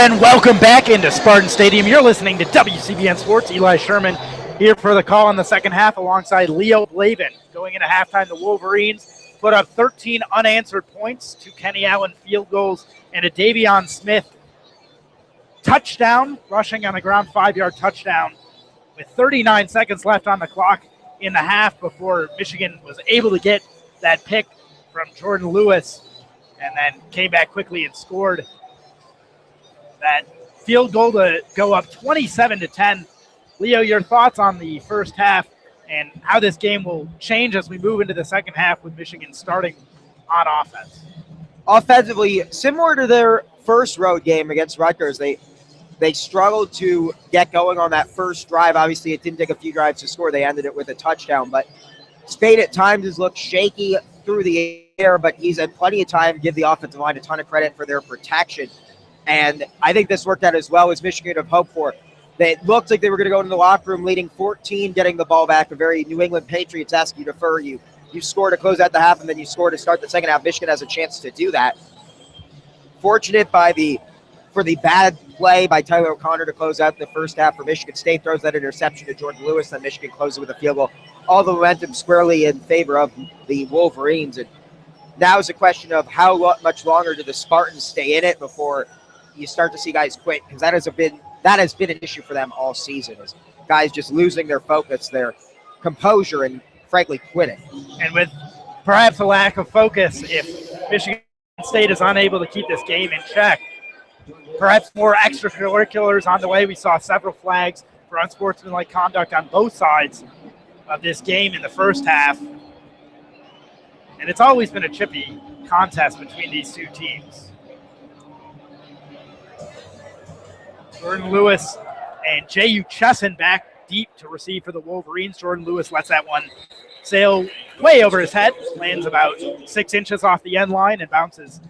And welcome back into Spartan Stadium. You're listening to WCBN Sports. Eli Sherman here for the call in the second half alongside Leo Blavin. Going into halftime, the Wolverines put up 13 unanswered points, 2 Kenny Allen field goals, and a Davion Smith touchdown, rushing on the ground, 5-yard touchdown with 39 seconds left on the clock in the half before Michigan was able to get that pick from Jordan Lewis and then came back quickly and scored that field goal to go up 27-10. Leo, your thoughts on the first half and how this game will change as we move into the second half with Michigan starting on offense? Offensively, similar to their first road game against Rutgers, they struggled to get going on that first drive. Obviously, it didn't take a few drives to score. They ended it with a touchdown. But Spade at times has looked shaky through the air, but he's had plenty of time to give the offensive line a ton of credit for their protection. And I think this worked out as well as Michigan have hoped for. It looked like they were going to go into the locker room leading 14, getting the ball back, a very New England Patriots-esque. You defer, you score to close out the half, and then you score to start the second half. Michigan has a chance to do that. Fortunate for the bad play by Tyler O'Connor to close out the first half for Michigan State, throws that interception to Jordan Lewis, then Michigan closes with a field goal. All the momentum squarely in favor of the Wolverines. And now is a question of how much longer do the Spartans stay in it before you start to see guys quit, because that has been an issue for them all season, is guys just losing their focus, their composure, and frankly quitting. And with perhaps a lack of focus, if Michigan State is unable to keep this game in check, perhaps more extracurriculars on the way. We saw several flags for unsportsmanlike conduct on both sides of this game in the first half. And it's always been a chippy contest between these two teams. Jordan Lewis and J.U. Chesson back deep to receive for the Wolverines. Jordan Lewis lets that one sail way over his head, lands about 6 inches off the end line and bounces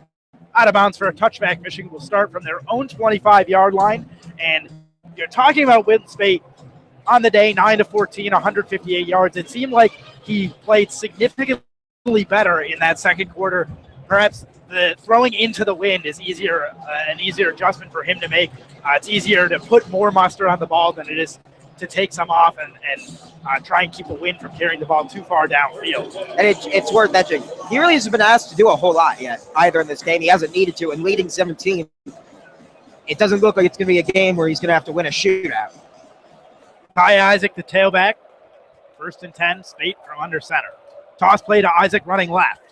out of bounds for a touchback. Michigan will start from their own 25-yard line. And you're talking about Will Spate on the day, 9-14, 158 yards. It seemed like he played significantly better in that second quarter. Perhaps the throwing into the wind is an easier adjustment for him to make. It's easier to put more mustard on the ball than it is to take some off and try and keep the wind from carrying the ball too far downfield. And it's worth mentioning, he really hasn't been asked to do a whole lot yet, either in this game. He hasn't needed to. And leading 17, it doesn't look like it's going to be a game where he's going to have to win a shootout. Ty Isaac, the tailback. 1st and 10, Spate from under center. Toss play to Isaac running left.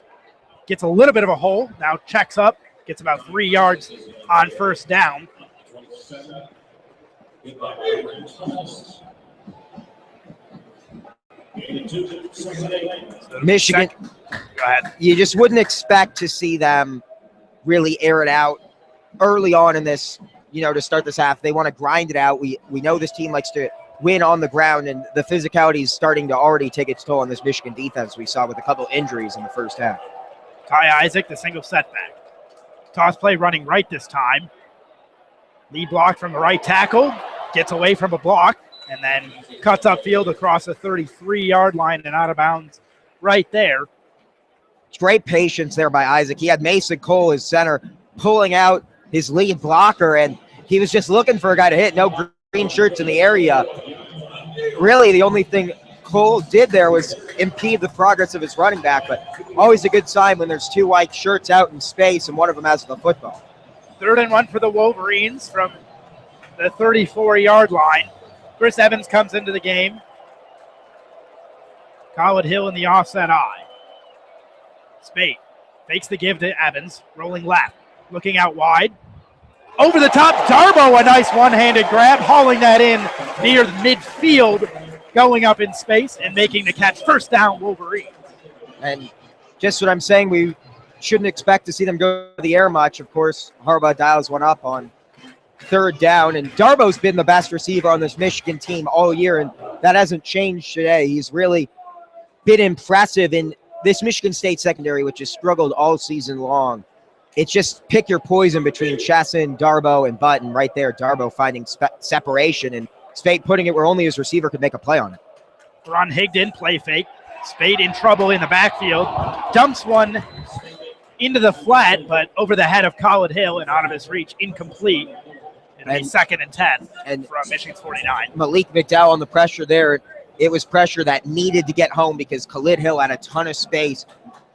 Gets a little bit of a hole. Now checks up. Gets about 3 yards on first down. Michigan, go ahead. You just wouldn't expect to see them really air it out early on in this, to start this half. They want to grind it out. We know this team likes to win on the ground, and the physicality is starting to already take its toll on this Michigan defense we saw with a couple injuries in the first half. Ty Isaac, the single setback. Toss play running right this time. Lead block from the right tackle. Gets away from a block and then cuts upfield across the 33-yard line and out of bounds right there. Great patience there by Isaac. He had Mason Cole, his center, pulling out his lead blocker, and he was just looking for a guy to hit. No green shirts in the area. Really, the only thing Cole did there was impede the progress of his running back, but always a good sign when there's 2 white shirts out in space and one of them has the football. 3rd and 1 for the Wolverines from the 34-yard line. Chris Evans comes into the game. Collett Hill in the offset eye. Spate fakes the give to Evans, rolling left, looking out wide. Over the top, Darbo, a nice one-handed grab, hauling that in near midfield, going up in space and making the catch. First down, Wolverines. And just what I'm saying, we shouldn't expect to see them go to the air much. Of course, Harbaugh dials one up on 3rd down, and Darbo's been the best receiver on this Michigan team all year, and that hasn't changed today. He's really been impressive in this Michigan State secondary, which has struggled all season long. It's just pick your poison between Chesson, Darbo, and Button right there. Darbo finding separation, and Spate putting it where only his receiver could make a play on it. Ron Higdon, play fake. Spate in trouble in the backfield. Dumps one into the flat, but over the head of Collett Hill and out of his reach, incomplete. It'll be 2nd and 10 and from Michigan's 49. Malik McDowell on the pressure there. It was pressure that needed to get home because Khalid Hill had a ton of space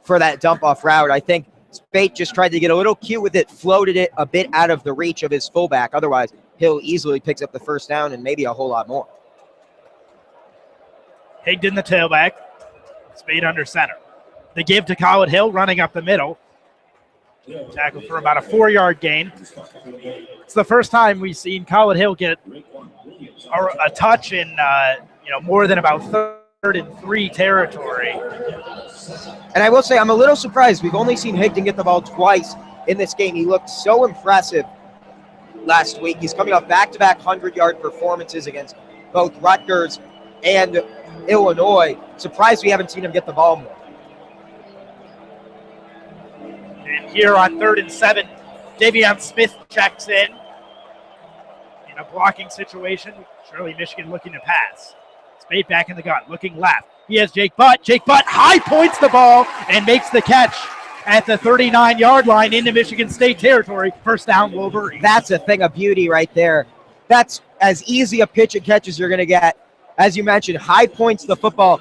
for that dump-off route. I think Spate just tried to get a little cute with it, floated it a bit out of the reach of his fullback. Otherwise, Hill easily picks up the first down and maybe a whole lot more. Higdon the tailback. Spade under center. The give to Khalid Hill running up the middle. Tackle for about a 4-yard gain. It's the first time we've seen Khalid Hill get a touch in more than about 3rd and 3 territory. And I will say I'm a little surprised. We've only seen Higdon get the ball twice in this game. He looked so impressive last week. He's coming off back-to-back 100-yard performances against both Rutgers and Illinois. Surprised we haven't seen him get the ball more. And here on 3rd and 7, Davion Smith checks in a blocking situation. Surely Michigan looking to pass. Spade back in the gun, looking left. He has Jake Butt. Jake Butt high points the ball and makes the catch at the 39-yard line into Michigan State territory. First down, Wolverine. That's a thing of beauty right there. That's as easy a pitch and catch as you're going to get. As you mentioned, high points the football.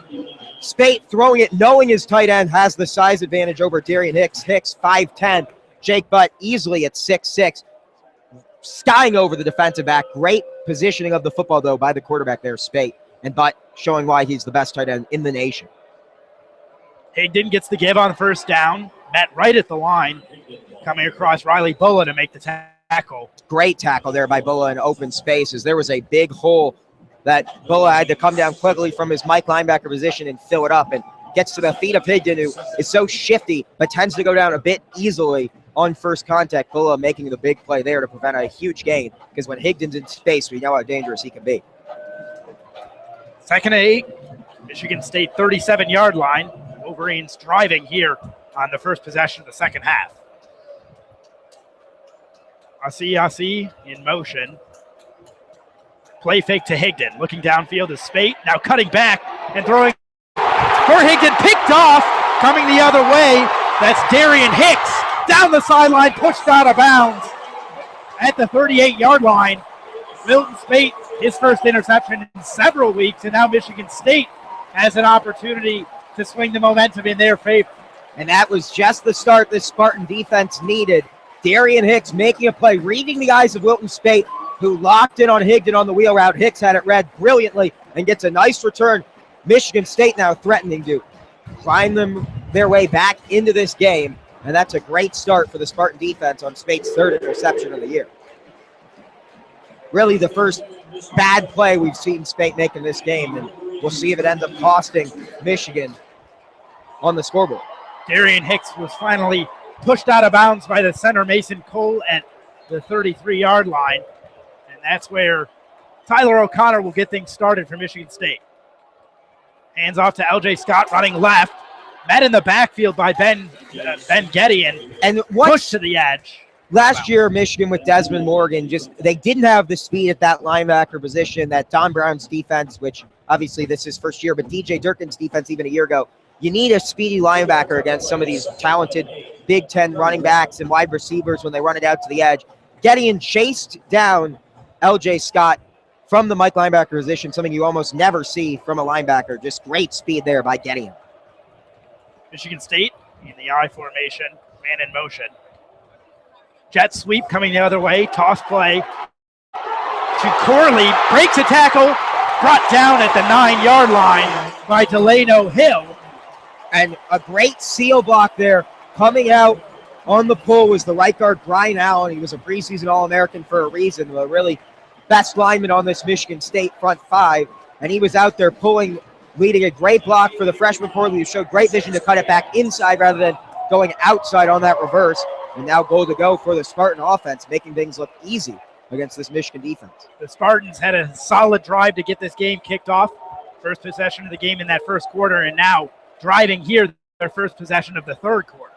Spate throwing it, knowing his tight end has the size advantage over Darian Hicks. Hicks 5'10". Jake Butt easily at 6'6", skying over the defensive back. Great positioning of the football, though, by the quarterback there, Spate. And Butt showing why he's the best tight end in the nation. Higdon gets the give on first down. Met right at the line. Coming across Riley Bulla to make the tackle. Great tackle there by Bulla in open spaces. There was a big hole that Bulla had to come down quickly from his Mike linebacker position and fill it up, and gets to the feet of Higdon, who is so shifty but tends to go down a bit easily on first contact. Bulla making the big play there to prevent a huge gain, because when Higdon's in space, we know how dangerous he can be. 2nd and 8, Michigan State 37-yard line. Wolverines driving here on the first possession of the second half. Asi in motion. Play fake to Higdon. Looking downfield is Spate. Now cutting back and throwing for Higdon. Picked off. Coming the other way. That's Darian Hicks. Down the sideline. Pushed out of bounds at the 38-yard line. Milton Spate, his first interception in several weeks. And now Michigan State has an opportunity to swing the momentum in their favor. And that was just the start this Spartan defense needed. Darian Hicks making a play, reading the eyes of Wilton Spate, who locked in on Higdon on the wheel route. Hicks had it read brilliantly and gets a nice return. Michigan State now threatening to climb their way back into this game, and that's a great start for the Spartan defense on Spate's 3rd interception of the year. Really the first bad play we've seen Spate make in this game, and we'll see if it ends up costing Michigan on the scoreboard. Darian Hicks was finally pushed out of bounds by the center, Mason Cole, at the 33-yard line. And that's where Tyler O'Connor will get things started for Michigan State. Hands off to LJ Scott running left. Met in the backfield by Ben Getty and pushed to the edge. Last year, Michigan with Desmond Morgan, they didn't have the speed at that linebacker position that Don Brown's defense, which obviously this is first year, but DJ Durkin's defense even a year ago. You need a speedy linebacker against some of these talented Big Ten running backs and wide receivers when they run it out to the edge. Getty chased down LJ Scott from the Mike linebacker position, something you almost never see from a linebacker. Just great speed there by Getty. Michigan State in the I formation, man in motion. Jet sweep coming the other way, toss play to Corley, breaks a tackle, brought down at the 9-yard line by Delano Hill. And a great seal block there. Coming out on the pull was the right guard, Brian Allen. He was a preseason All-American for a reason, the really best lineman on this Michigan State front five. And he was out there pulling, leading a great block for the freshman Corley, who showed great vision to cut it back inside rather than going outside on that reverse. And now goal to go for the Spartan offense, making things look easy against this Michigan defense. The Spartans had a solid drive to get this game kicked off. First possession of the game in that first quarter, and now driving here, their first possession of the third quarter.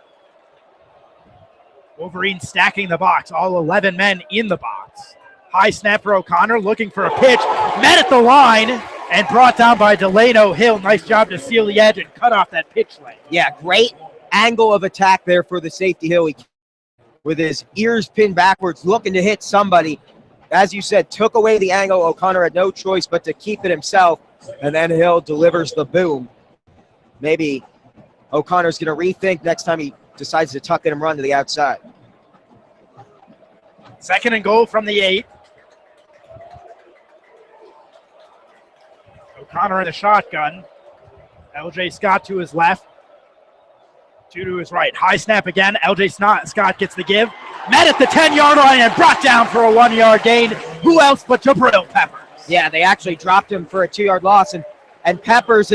Wolverines stacking the box, all 11 men in the box. High snap for O'Connor, looking for a pitch, met at the line, and brought down by Delano Hill. Nice job to seal the edge and cut off that pitch lane. Yeah, great angle of attack there for the safety Hill. With his ears pinned backwards, looking to hit somebody. as you said, took away the angle. O'Connor had no choice but to keep it himself, and then Hill delivers the boom. Maybe O'Connor's going to rethink next time he decides to tuck it and run to the outside. 2nd and goal from the 8. O'Connor in the shotgun. LJ Scott to his left. 2 to his right. High snap again. LJ Scott gets the give. Met at the 10-yard line and brought down for a 1-yard gain. Who else but Jabril Peppers? Yeah, they actually dropped him for a 2-yard loss, and Peppers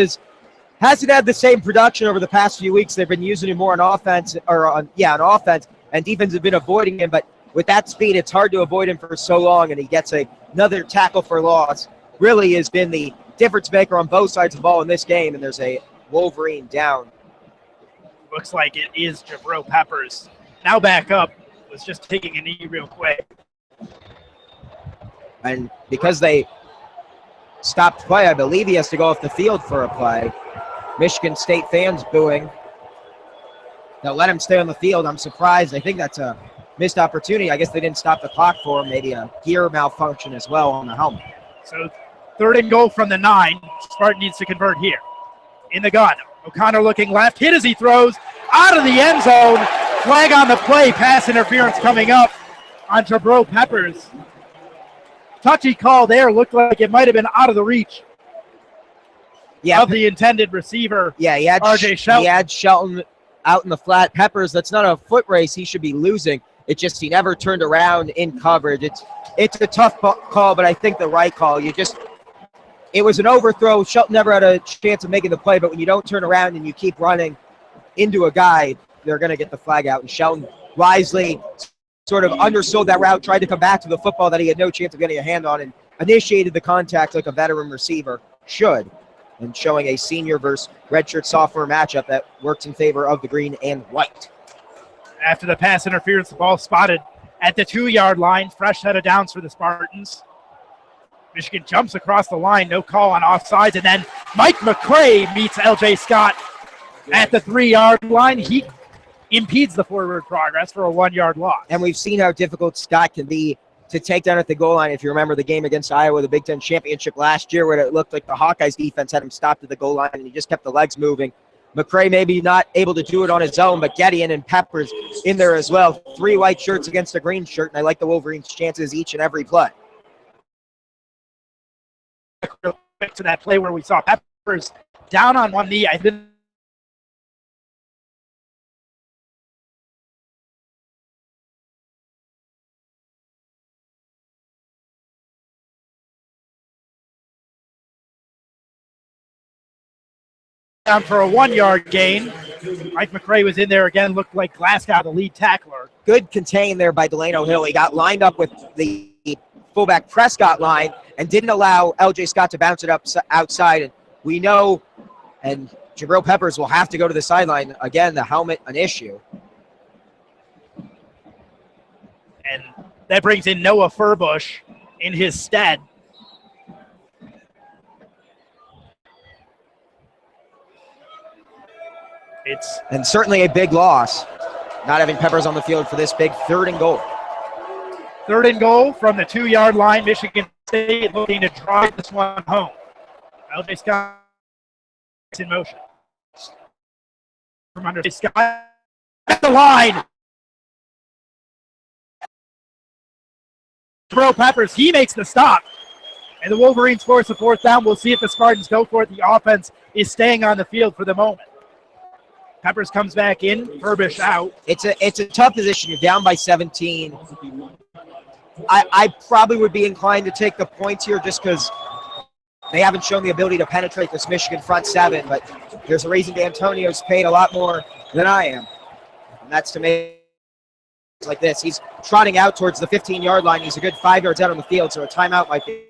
hasn't had the same production over the past few weeks. They've been using him more on offense, on offense, and defense have been avoiding him. But with that speed, it's hard to avoid him for so long, and he gets another tackle for loss. Really has been the difference maker on both sides of the ball in this game, and there's a Wolverine down. Looks like it is Jabril Peppers. Now back up. Was just taking a knee real quick. And because they stopped play, I believe he has to go off the field for a play. Michigan State fans booing. They'll let him stay on the field. I'm surprised. I think that's a missed opportunity. I guess they didn't stop the clock for him. Maybe a gear malfunction as well on the helmet. So 3rd and goal from the 9. Spartan needs to convert here. In the gun. O'Connor looking left. Hit as he throws. Out of the end zone. Flag on the play. Pass interference coming up on Jabril Peppers. Touchy call there. Looked like it might have been out of the reach of the intended receiver. Yeah, he had RJ Shelton. He had Shelton out in the flat. Peppers, that's not a foot race. He should be losing. It just he never turned around in coverage. It's a tough call, but I think the right call. It was an overthrow. Shelton never had a chance of making the play, but when you don't turn around and you keep running into a guy, they're going to get the flag out. And Shelton wisely sort of undersold that route, tried to come back to the football that he had no chance of getting a hand on, and initiated the contact like a veteran receiver should, and showing a senior versus redshirt sophomore matchup that works in favor of the green and white. After the pass interference, the ball spotted at the 2-yard line. Fresh set of downs for the Spartans. Michigan jumps across the line, no call on offsides, and then Mike McCray meets LJ Scott at the 3-yard line. He impedes the forward progress for a 1-yard loss. And we've seen how difficult Scott can be to take down at the goal line. If you remember the game against Iowa, the Big Ten championship last year, where it looked like the Hawkeyes defense had him stopped at the goal line and he just kept the legs moving. McCray maybe not able to do it on his own, but Gideon and Peppers in there as well. 3 white shirts against a green shirt, and I like the Wolverines' chances each and every play. To that play where we saw Peppers down on one knee. I think down for a 1-yard gain. Mike McCray was in there again, looked like Glasgow, the lead tackler. Good contain there by Delano Hill. He got lined up with the fullback Prescott line and didn't allow LJ Scott to bounce it up outside. And we know, and Jabril Peppers will have to go to the sideline. Again, the helmet, an issue. And that brings in Noah Furbush in his stead. And certainly a big loss, not having Peppers on the field for this big 3rd and goal. 3rd and goal from the 2-yard line. Michigan State looking to drive this one home. LJ Scott in motion. From under Scott at the line. Jabril Peppers, he makes the stop. And the Wolverines force a 4th down. We'll see if the Spartans go for it. The offense is staying on the field for the moment. Peppers comes back in, Furbish out. It's a tough position. You're down by 17. I probably would be inclined to take the points here just because they haven't shown the ability to penetrate this Michigan front 7, but there's a reason D'Antonio's paid a lot more than I am. And that's to make like this. He's trotting out towards the 15-yard line. He's a good 5 yards out on the field, so a timeout might be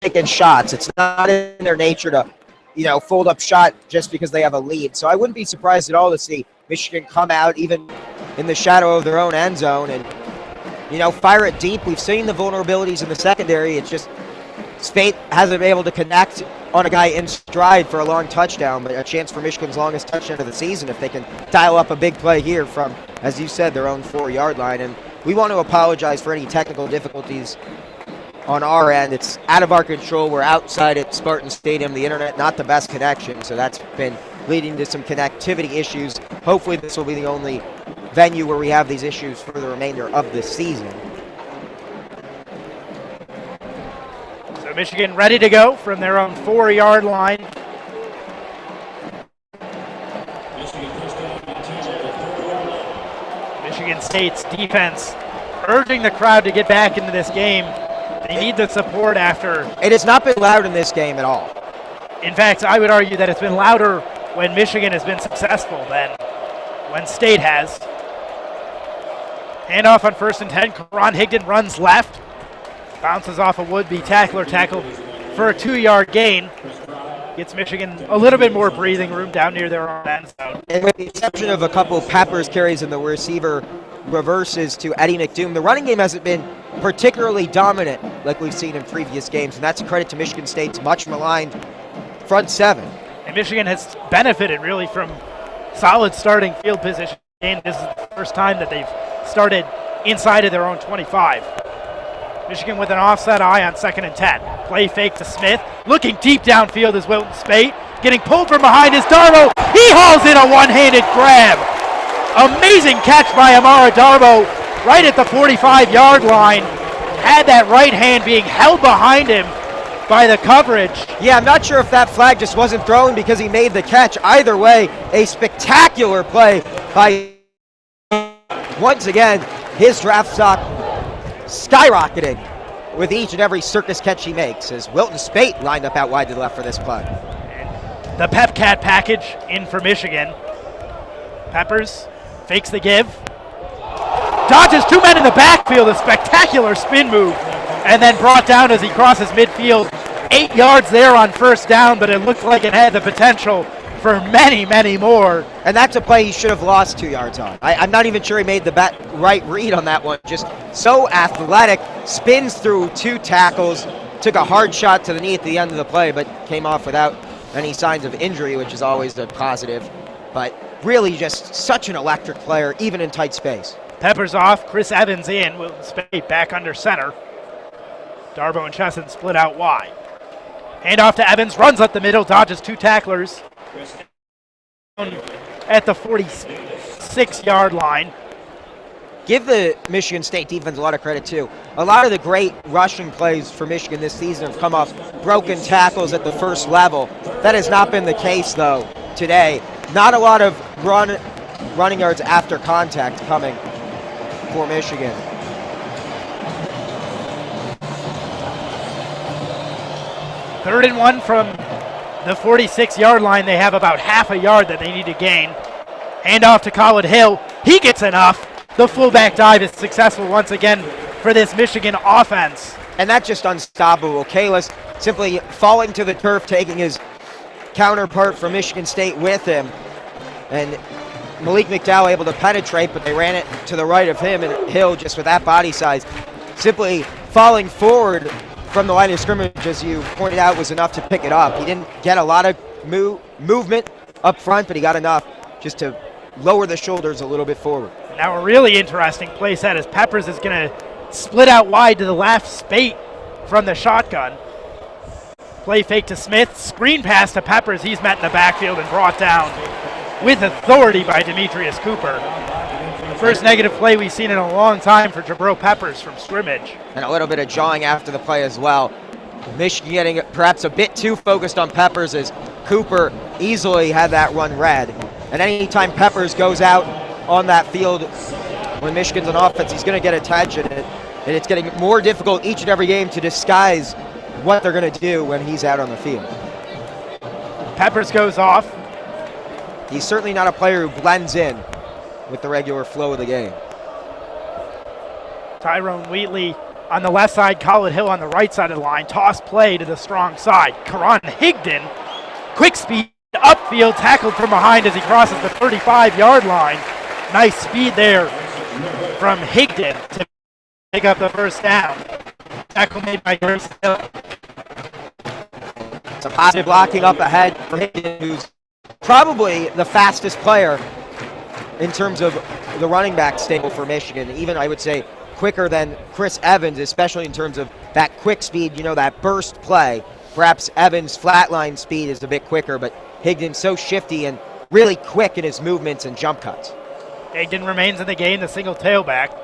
taking shots. It's not in their nature to, fold up shot just because they have a lead. So I wouldn't be surprised at all to see Michigan come out even in the shadow of their own end zone and, fire it deep. We've seen the vulnerabilities in the secondary. It's just Spate hasn't been able to connect on a guy in stride for a long touchdown, but a chance for Michigan's longest touchdown of the season if they can dial up a big play here from, as you said, their own 4-yard line. And we want to apologize for any technical difficulties on our end. It's out of our control. We're outside at Spartan Stadium. The internet, not the best connection, so that's been leading to some connectivity issues. Hopefully this will be the only venue where we have these issues for the remainder of the season. So Michigan ready to go from their own 4-yard line. Michigan State's defense urging the crowd to get back into this game. They need the support after. It has not been loud in this game at all. In fact, I would argue that it's been louder when Michigan has been successful than when State has. Handoff on 1st and 10. Karan Higdon runs left. Bounces off a would-be tackler, tackled for a 2-yard gain. Gets Michigan a little bit more breathing room down near their own end zone. And with the exception of a couple of Peppers carries and the receiver reverses to Eddie McDoom, the running game hasn't been particularly dominant like we've seen in previous games, and that's a credit to Michigan State's much maligned front seven. And Michigan has benefited really from solid starting field position. And this is the first time that they've started inside of their own 25. Michigan with an offset eye on 2nd and 10. Play fake to Smith. Looking deep downfield is Wilton Spate. Getting pulled from behind is Darbo. He hauls in a one-handed grab. Amazing catch by Amara Darbo right at the 45-yard line. Had that right hand being held behind him by the coverage. Yeah, I'm not sure if that flag just wasn't thrown because he made the catch. Either way, a spectacular play by, once again, his draft stock skyrocketing with each and every circus catch he makes as Wilton Spate lined up out wide to the left for this play. And the Pepcat package in for Michigan. Peppers fakes the give. Dodges 2 men in the backfield, a spectacular spin move, and then brought down as he crosses midfield. 8 yards there on 1st down, but it looked like it had the potential for many, many more. And that's a play he should have lost 2 yards on. I'm not even sure he made the right read on that one. Just so athletic, spins through 2 tackles, took a hard shot to the knee at the end of the play, but came off without any signs of injury, which is always a positive. But really just such an electric player, even in tight space. Peppers off, Chris Evans in, Wilton Spate back under center. Darbo and Chesson split out wide. Hand off to Evans, runs up the middle, dodges 2 tacklers. At the 46-yard line. Give the Michigan State defense a lot of credit, too. A lot of the great rushing plays for Michigan this season have come off broken tackles at the first level. That has not been the case, though, today. Not a lot of running yards after contact coming for Michigan. Third and 1 from the 46-yard line. They have about half a yard that they need to gain. Hand off to Colin Hill. He gets enough. The fullback dive is successful once again for this Michigan offense. And that's just unstoppable. Kalis simply falling to the turf, taking his counterpart from Michigan State with him. And Malik McDowell able to penetrate, but they ran it to the right of him, and Hill, just with that body size, simply falling forward from the line of scrimmage, as you pointed out, was enough to pick it up. He didn't get a lot of movement up front, but he got enough just to lower the shoulders a little bit forward. Now a really interesting play set as Peppers is going to split out wide to the left. Spate from the shotgun. Play fake to Smith. Screen pass to Peppers. He's met in the backfield and brought down with authority by Demetrius Cooper. First negative play we've seen in a long time for Jabril Peppers from scrimmage. And a little bit of jawing after the play as well. Michigan getting perhaps a bit too focused on Peppers as Cooper easily had that run read. And anytime Peppers goes out on that field when Michigan's on offense, he's going to get attention. And it's getting more difficult each and every game to disguise what they're going to do when he's out on the field. Peppers goes off. He's certainly not a player who blends in with the regular flow of the game. Tyrone Wheatley on the left side, Colin Hill on the right side of the line. Toss play to the strong side. Karan Higdon, quick speed, upfield, tackled from behind as he crosses the 35-yard line. Nice speed there from Higdon to pick up the first down. Tackle made by Grace Hill. Some positive blocking up ahead for Higdon, who's probably the fastest player in terms of the running back stable for Michigan. Even, I would say, quicker than Chris Evans, especially in terms of that quick speed, that burst play. Perhaps Evans' flatline speed is a bit quicker, but Higdon's so shifty and really quick in his movements and jump cuts. Higdon remains in the game, the single tailback.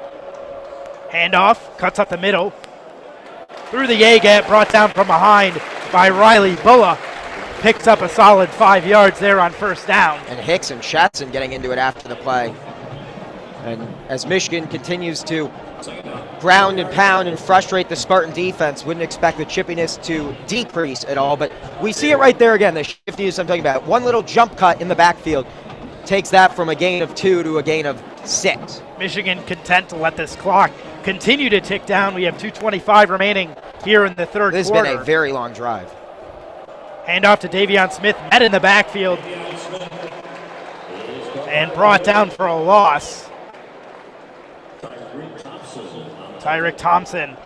Handoff, cuts up the middle. Through the A-gap, brought down from behind by Riley Bulla. Picks up a solid 5 yards there on first down. And Hicks and Shetson getting into it after the play. And as Michigan continues to ground and pound and frustrate the Spartan defense, wouldn't expect the chippiness to decrease at all, but we see it right there again, the shiftiness I'm talking about. One little jump cut in the backfield takes that from a gain of 2 to a gain of 6. Michigan content to let this clock continue to tick down. We have 2:25 remaining here in the third quarter. This has been a very long drive. Handoff to Davion Smith, met in the backfield and brought down for a loss. Tyrick Thompson,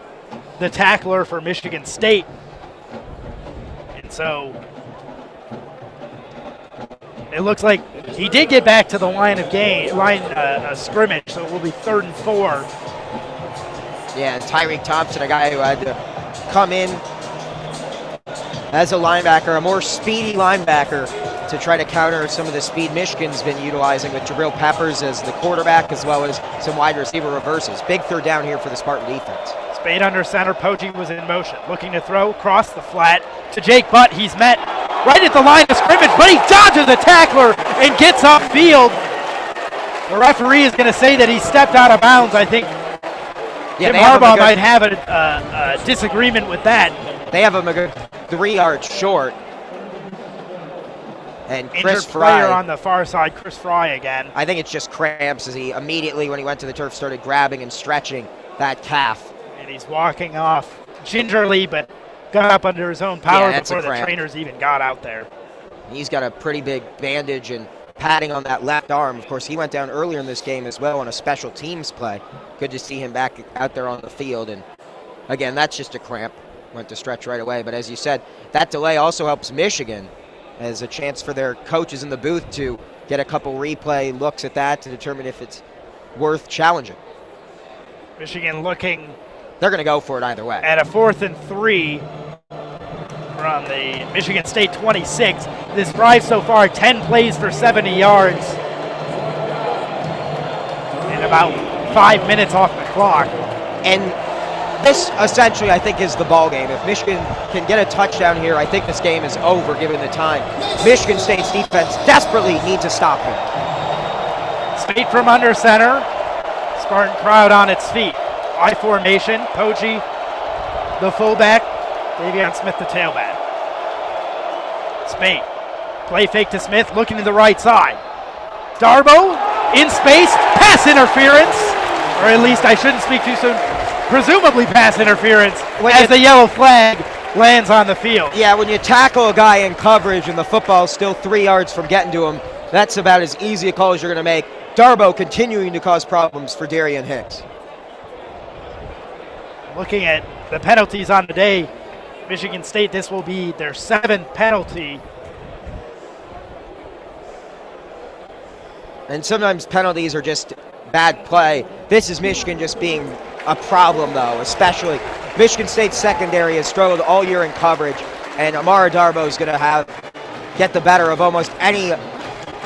the tackler for Michigan State. And so it looks like he did get back to the line of scrimmage, so it will be 3rd and 4. Yeah, and Tyrick Thompson, a guy who had to come in as a linebacker, a more speedy linebacker, to try to counter some of the speed Michigan's been utilizing with Jabril Peppers as the quarterback, as well as some wide receiver reverses. Big third down here for the Spartan defense. Spade under center, Poggi was in motion, looking to throw across the flat to Jake Butt. He's met right at the line of scrimmage, but he dodges the tackler and gets upfield. The referee is going to say that he stepped out of bounds. I think Jim Harbaugh might have a disagreement with that. They have him a good 3 yards short. And Chris Injured Fry player on the far side, Chris Fry again. I think it's just cramps, as he immediately, when he went to the turf, started grabbing and stretching that calf. And he's walking off gingerly, but got up under his own power before the trainers even got out there. He's got a pretty big bandage and padding on that left arm. Of course, he went down earlier in this game as well on a special teams play. Good to see him back out there on the field. And again, that's just a cramp. Went to stretch right away. But as you said, that delay also helps Michigan as a chance for their coaches in the booth to get a couple replay looks at that to determine if it's worth challenging. Michigan looking. They're going to go for it either way. At a 4th and 3 from the Michigan State 26. This drive so far, 10 plays for 70 yards. And about 5 minutes off the clock. And this essentially, I think, is the ball game. If Michigan can get a touchdown here, I think this game is over given the time. Michigan State's defense desperately needs to stop him. Spade from under center. Spartan crowd on its feet. I formation. Poggi, the fullback. Davion Smith, the tailback. Spade. Play fake to Smith, looking to the right side. Darboh in space. Pass interference. Or at least I shouldn't speak too soon. Presumably pass interference as the yellow flag lands on the field. Yeah, when you tackle a guy in coverage and the football's still 3 yards from getting to him, that's about as easy a call as you're going to make. Darboh continuing to cause problems for Darian Hicks. Looking at the penalties on the day, Michigan State, this will be their 7th penalty. And sometimes penalties are just bad play. This is Michigan just being a problem, though, especially Michigan State's secondary has struggled all year in coverage, and Amara Darboh is going to get the better of almost any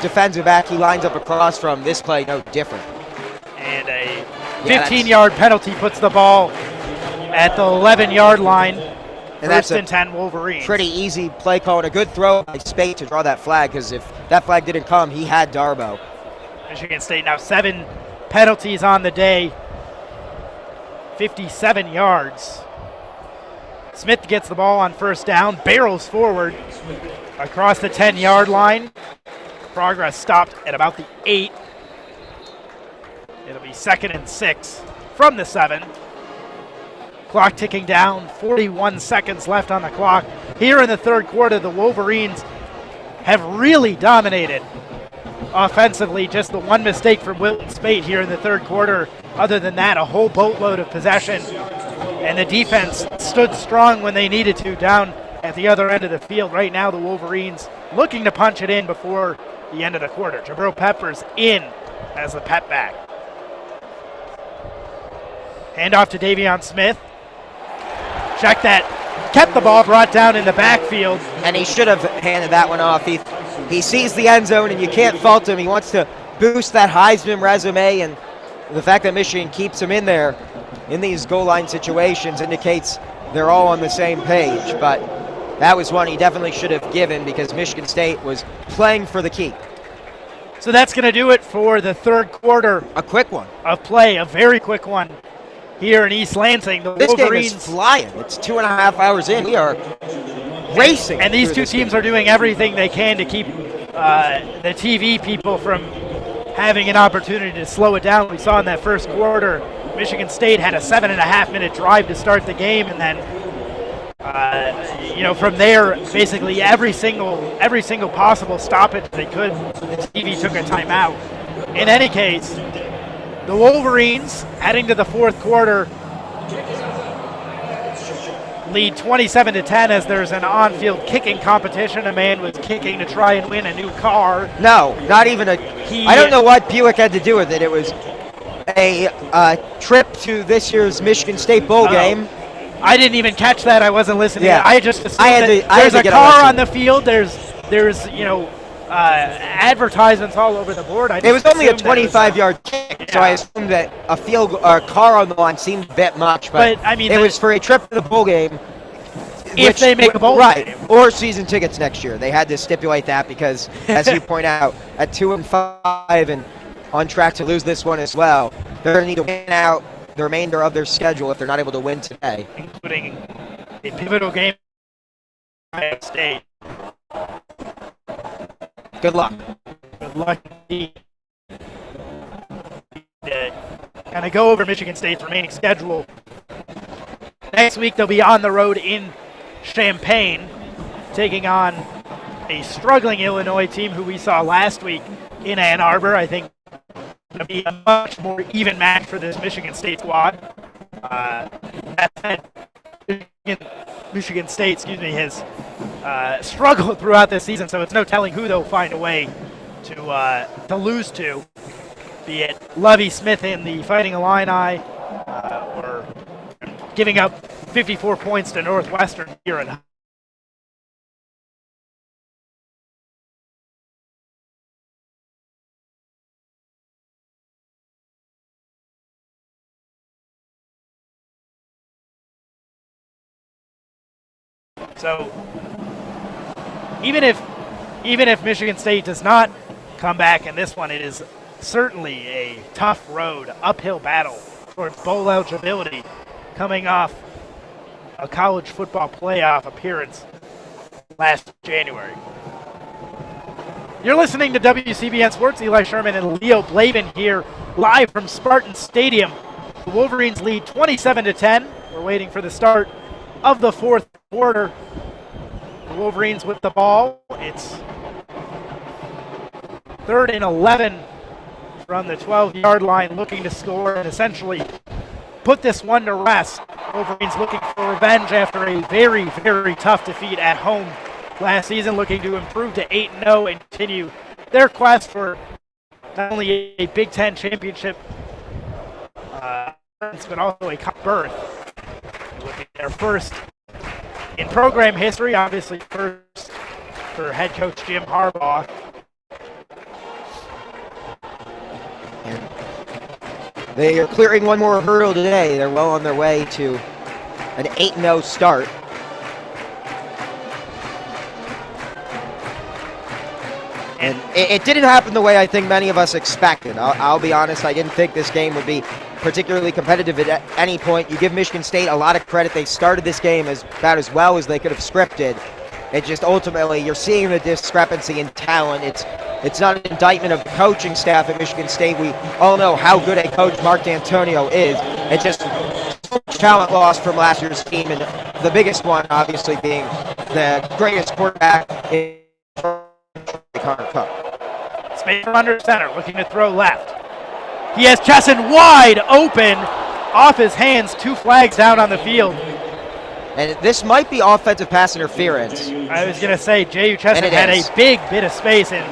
defensive back he lines up across from. This play, no different. And a 15-yard penalty puts the ball at the 11-yard line. And that's and 10 Wolverines. Pretty easy play call and a good throw by Spade to draw that flag, because if that flag didn't come, he had Darboh. Michigan State now 7 penalties on the day, 57 yards. Smith gets the ball on first down, barrels forward across the 10-yard line. Progress stopped at about the 8. It'll be 2nd and 6 from the 7. Clock ticking down, 41 seconds left on the clock. Here in the third quarter, the Wolverines have really dominated offensively. Just the one mistake from Wilton Spate here in the third quarter. Other than that, a whole boatload of possession. And the defense stood strong when they needed to down at the other end of the field. Right now, the Wolverines looking to punch it in before the end of the quarter. Jabril Peppers in as the pep back. Handoff to Davion Smith. Check that. Kept the ball, brought down in the backfield. And he should have handed that one off. He sees the end zone, and you can't fault him. He wants to boost that Heisman resume, and the fact that Michigan keeps him in there in these goal line situations indicates they're all on the same page. But that was one he definitely should have given because Michigan State was playing for the keep. So that's going to do it for the third quarter. A quick one of play, a very quick one here in East Lansing. The this Wolverines game is flying. It's 2.5 hours in. We are racing. And these two teams are doing everything they can to keep the TV people from having an opportunity to slow it down. We saw in that first quarter, Michigan State had a 7.5-minute drive to start the game, and then from there, basically every single possible stoppage they could, the TV took a timeout. In any case, the Wolverines, heading to the fourth quarter, lead 27-10 as there's an on-field kicking competition. A man was kicking to try and win a new car. No, not even I don't know what Buick had to do with it. It was a trip to this year's Michigan State bowl game. I didn't even catch that. I wasn't listening. Yeah. I just assumed there's a car on the field. There's advertisements all over the board. It was only a 25-yard kick, so I assumed that a field or a car on the line seemed a bit much. But I mean, it was for a trip to the bowl game. If they make a bowl game. Or season tickets next year. They had to stipulate that because, as you point out, at 2-5 and on track to lose this one as well, they're going to need to win out the remainder of their schedule if they're not able to win today. Including a pivotal game at Ohio State. Good luck. Good luck. Kind of go over Michigan State's remaining schedule. Next week they'll be on the road in Champaign, taking on a struggling Illinois team who we saw last week in Ann Arbor. I think it's going to be a much more even match for this Michigan State squad. That said, Michigan State, has struggled throughout this season, so it's no telling who they'll find a way to lose to, be it Lovie Smith in the Fighting Illini or giving up 54 points to Northwestern here in So even if Michigan State does not come back in this one, it is certainly a tough road, uphill battle towards bowl eligibility, coming off a college football playoff appearance last January. You're listening to WCBN Sports. Eli Sherman and Leo Blavin here, live from Spartan Stadium. The Wolverines lead 27-10. We're waiting for the start of the fourth quarter. The Wolverines with the ball. It's 3rd and 11 from the 12-yard line, looking to score and essentially put this one to rest. Wolverines looking for revenge after a very, very tough defeat at home last season, looking to improve to 8-0 and continue their quest for not only a Big Ten championship, but also a cup berth. Looking at their first in program history, obviously first for head coach Jim Harbaugh. They are clearing one more hurdle today. They're well on their way to an 8-0 start. And it didn't happen the way I think many of us expected. I'll be honest, I didn't think this game would be particularly competitive at any point. You give Michigan State a lot of credit. They started this game about as well as they could have scripted. It just ultimately, you're seeing the discrepancy in talent. It's not an indictment of coaching staff at Michigan State. We all know how good a coach Mark D'Antonio is. It's just so much talent loss from last year's team, and the biggest one obviously being the greatest quarterback in Connor Cook. Spade from under center, looking to throw left. He has Chesson wide open, off his hands, 2 flags down on the field. And this might be offensive pass interference. I was going to say, J.U. Chesson had a big bit of space, and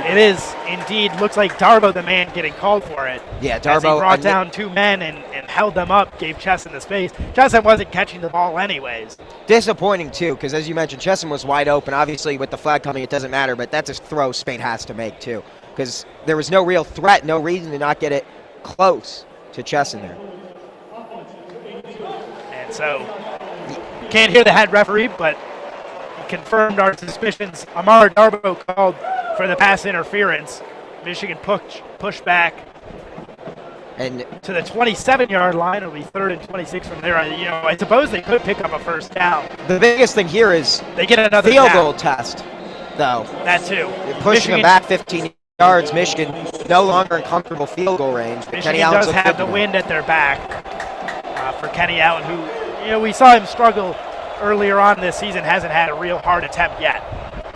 it is indeed, looks like Darbo, the man, getting called for it. Yeah, Darbo. As he brought down 2 men and held them up, gave Chesson the space. Chesson wasn't catching the ball anyways. Disappointing, too, because as you mentioned, Chesson was wide open. Obviously, with the flag coming, it doesn't matter, but that's a throw Spade has to make, too, because there was no real threat, no reason to not get it close to Chesson there. And so, can't hear the head referee, but confirmed our suspicions. Amar Darbo called for the pass interference. Michigan pushed back and to the 27-yard line. It'll be 3rd and 26 from there. You know, I suppose they could pick up a first down. The biggest thing here is they get another field goal test, though. That too. Pushing them back 15 yards. Michigan no longer in comfortable field goal range. Michigan does have the wind at their back for Kenny Allen, who, you know, we saw him struggle earlier on this season, hasn't had a real hard attempt yet.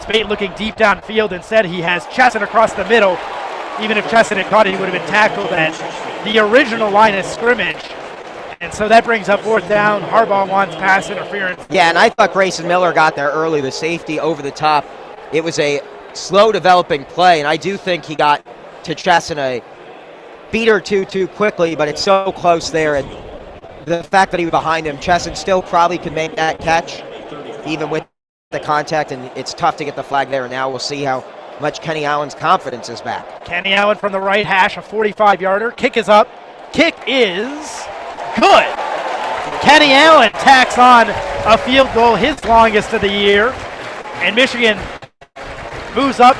Spade looking deep downfield. Instead, he has Chesson across the middle. Even if Chesson had caught it, he would have been tackled at the original line of scrimmage. And so that brings up 4th down. Harbaugh wants pass interference. Yeah, and I thought Grayson Miller got there early, the safety over the top. It was a slow developing play, and I do think he got to Chesson a beat or two too quickly, but it's so close there. And the fact that he was behind him, Chesson still probably could make that catch, even with the contact, and it's tough to get the flag there. And now we'll see how much Kenny Allen's confidence is back. Kenny Allen from the right hash, a 45-yarder. Kick is up. Kick is good. Kenny Allen tacks on a field goal, his longest of the year. And Michigan moves up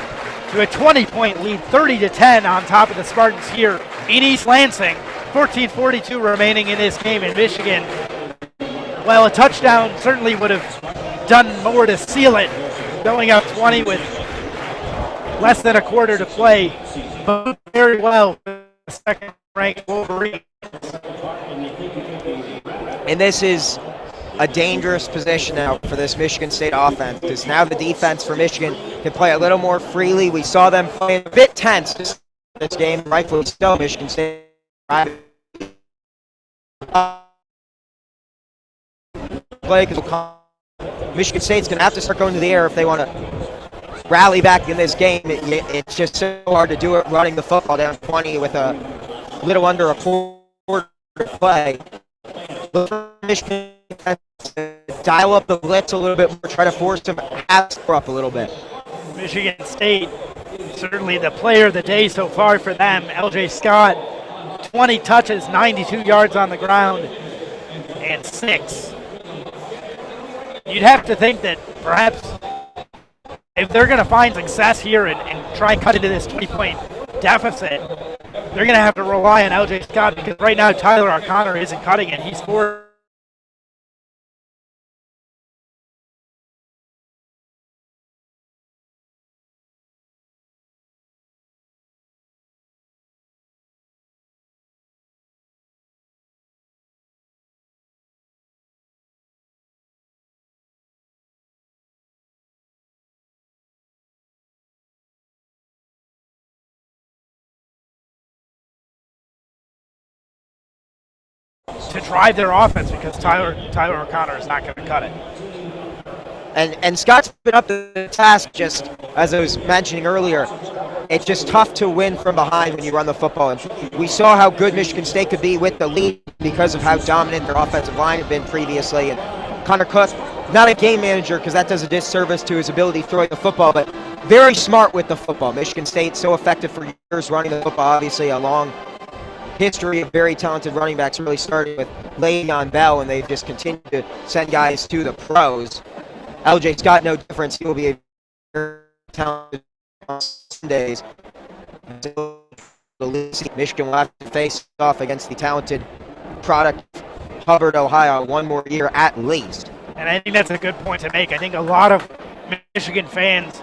to a 20-point lead, 30-10 on top of the Spartans here in East Lansing. 14:42 remaining in this game in Michigan. Well, a touchdown certainly would have done more to seal it. Going up 20 with less than a quarter to play. Moved very well for the second-ranked Wolverines. And this is a dangerous position now for this Michigan State offense, because now the defense for Michigan can play a little more freely. We saw them playing a bit tense this game, rightfully so. Michigan State play because Michigan State's going to have to start going to the air if they want to rally back in this game. It's just so hard to do it running the football down 20 with a little under a quarter to play. Michigan dial up the blitz a little bit more, try to force them pass up a little bit. Michigan State, certainly the player of the day so far for them. LJ Scott, 20 touches, 92 yards on the ground, and 6. You'd have to think that perhaps if they're going to find success here and try and cut into this 20-point deficit, they're going to have to rely on LJ Scott, because right now Tyler O'Connor isn't cutting it. He's 4. To drive their offense, because Tyler O'Connor is not going to cut it. And Scott's been up to the task, just as I was mentioning earlier. It's just tough to win from behind when you run the football. And we saw how good Michigan State could be with the lead because of how dominant their offensive line had been previously. And Connor Cook, not a game manager, because that does a disservice to his ability throwing the football, but very smart with the football. Michigan State so effective for years running the football, obviously a long history of very talented running backs, really started with Le'Veon Bell, and they've just continued to send guys to the pros. LJ Scott, no difference. He will be a very talented on Sundays. Michigan will have to face off against the talented product Hubbard, Ohio, one more year at least. And I think that's a good point to make. I think a lot of Michigan fans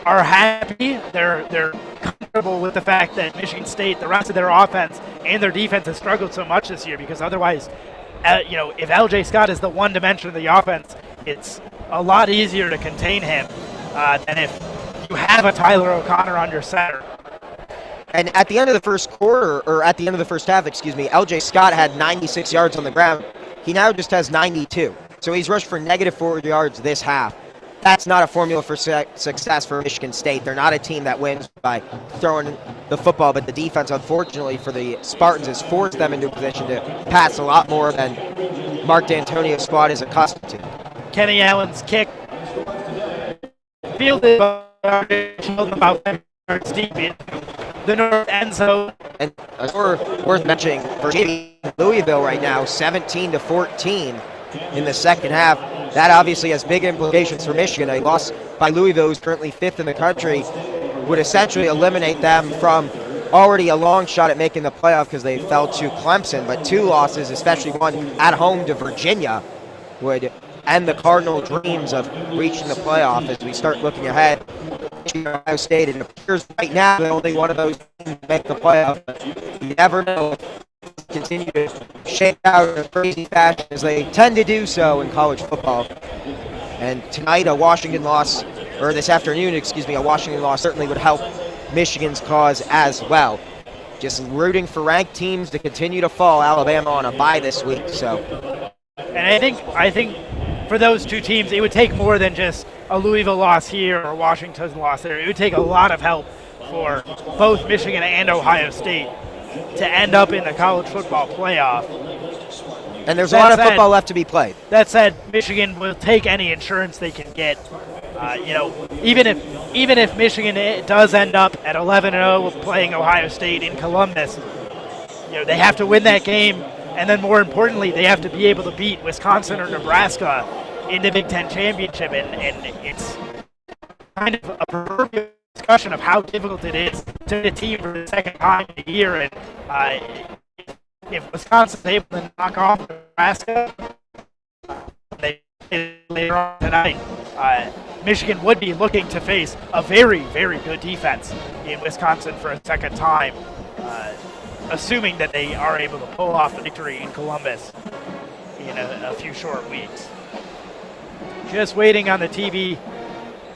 are happy. They're comfortable with the fact that Michigan State, the rest of their offense and their defense has struggled so much this year, because otherwise if LJ Scott is the one dimension of the offense, it's a lot easier to contain him than if you have a Tyler O'Connor on your center. And at the end of the first quarter, or at the end of the first half, LJ Scott had 96 yards on the ground. He now just has 92. So he's rushed for negative 4 yards this half. That's not a formula for success for Michigan State. They're not a team that wins by throwing the football, but the defense, unfortunately, for the Spartans has forced them into a position to pass a lot more than Mark D'Antonio's squad is accustomed to. Kenny Allen's kick fielded about 5 yards deep into the north end zone. And a score worth mentioning, Virginia, Louisville right now, 17-14 in the second half. That obviously has big implications for Michigan. A loss by Louisville, who's currently 5th in the country, would essentially eliminate them from already a long shot at making the playoff because they fell to Clemson. But 2 losses, especially one at home to Virginia, would end the Cardinal dreams of reaching the playoff as we start looking ahead. Ohio State, it appears right now that only one of those teams make the playoff. But you never know. Continue to shake out in a crazy fashion as they tend to do so in college football. And tonight, this afternoon, a Washington loss certainly would help Michigan's cause as well. Just rooting for ranked teams to continue to fall. Alabama on a bye this week, so. And I think for those 2 teams, it would take more than just a Louisville loss here or Washington's loss there. It would take a lot of help for both Michigan and Ohio State to end up in the college football playoff. And there's a lot of football left to be played. That said, Michigan will take any insurance they can get. Even if Michigan does end up at 11-0 playing Ohio State in Columbus, they have to win that game, and then more importantly, they have to be able to beat Wisconsin or Nebraska in the Big Ten championship, and it's kind of a proverbial discussion of how difficult it is to the team for the second time in a year. And if Wisconsin's able to knock off Nebraska later on tonight, Michigan would be looking to face a very, very good defense in Wisconsin for a second time, assuming that they are able to pull off the victory in Columbus in a few short weeks. Just waiting on the TV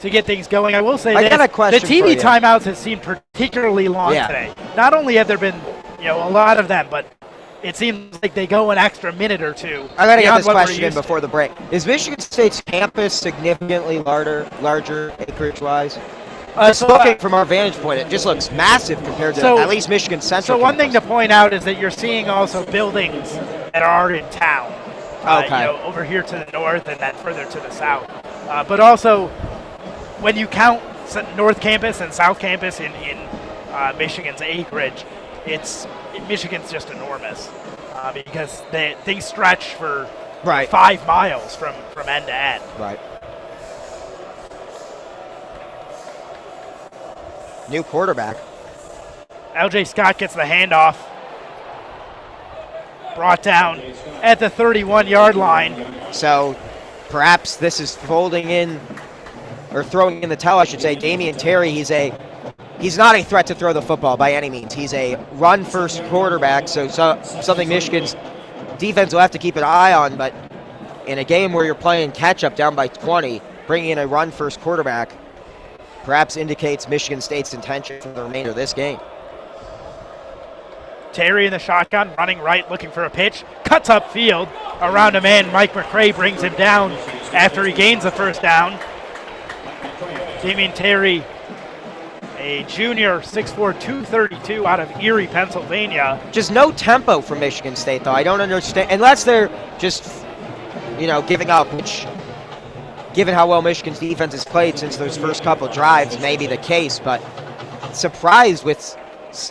to get things going. I will say I got a question the TV for you. timeouts have seemed particularly long today. Not only have there been a lot of them, but it seems like they go an extra minute or 2. I got to get this question in before the break. Is Michigan State's campus significantly larger acreage-wise? Looking from our vantage point, it just looks massive compared to at least Michigan Central. So one thing to point out is that you're seeing also buildings that are in town. Over here to the north and then further to the south. But also, when you count North Campus and South Campus in Michigan's acreage, Michigan's just enormous because they stretch for 5 miles from end to end. Right. New quarterback. LJ Scott gets the handoff. Brought down at the 31-yard line. So perhaps this is folding in or throwing in the towel, I should say. Damian Terry, he's not a threat to throw the football by any means. He's a run-first quarterback, so something Michigan's defense will have to keep an eye on. But in a game where you're playing catch-up down by 20, bringing in a run-first quarterback perhaps indicates Michigan State's intention for the remainder of this game. Terry in the shotgun, running right, looking for a pitch. Cuts upfield around a man. Mike McCray brings him down after he gains the first down. Damian Terry, a junior, 6'4", 232 out of Erie, Pennsylvania. Just no tempo from Michigan State, though. I don't understand. Unless they're just, giving up, which, given how well Michigan's defense has played since those first couple drives, may be the case. But surprised with,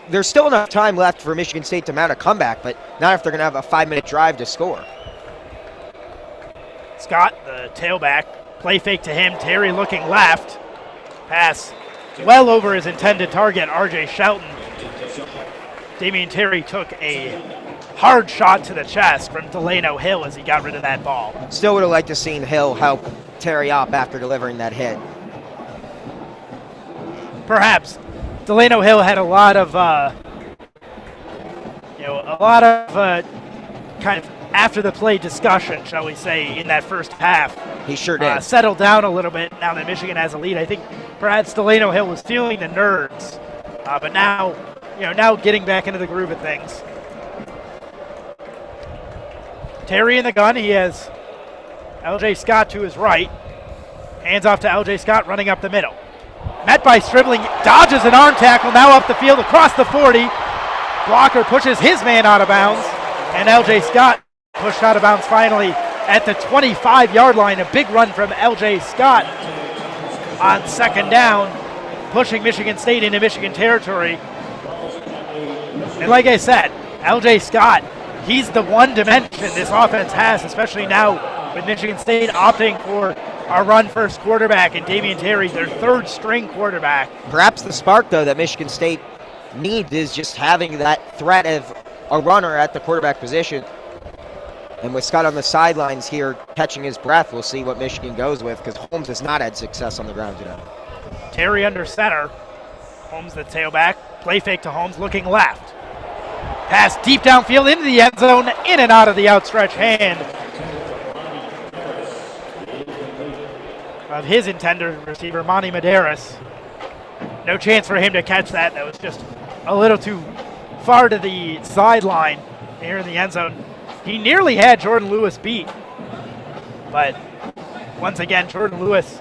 there's still enough time left for Michigan State to mount a comeback, but not if they're going to have a 5-minute drive to score. Scott, the tailback, play fake to him. Terry looking left. Pass well over his intended target, R.J. Shelton. Damian Terry took a hard shot to the chest from Delano Hill as he got rid of that ball. Still would have liked to have seen Hill help Terry up after delivering that hit. Perhaps. Delano Hill had a lot of kind of after the play discussion, shall we say, in that first half. He sure did. Settled down a little bit now that Michigan has a lead. I think perhaps Delano Hill was feeling the nerves, but now, now getting back into the groove of things. Terry in the gun. He has LJ Scott to his right. Hands off to LJ Scott running up the middle. Met by Stribling, dodges an arm tackle, now up the field across the 40. Blocker pushes his man out of bounds, and LJ Scott pushed out of bounds finally at the 25-yard line. A big run from LJ Scott on second down, pushing Michigan State into Michigan territory. And like I said, LJ Scott, he's the one dimension this offense has, especially now with Michigan State opting for a run-first quarterback and Damian Terry, their third-string quarterback. Perhaps the spark, though, that Michigan State needs is just having that threat of a runner at the quarterback position. And with Scott on the sidelines here catching his breath, we'll see what Michigan goes with, because Holmes has not had success on the ground today. Terry under center. Holmes the tailback. Play fake to Holmes, looking left. Pass deep downfield into the end zone, in and out of the outstretched hand of his intended receiver, Monty Medeiros. No chance for him to catch that. That was just a little too far to the sideline here in the end zone. He nearly had Jordan Lewis beat. But once again, Jordan Lewis,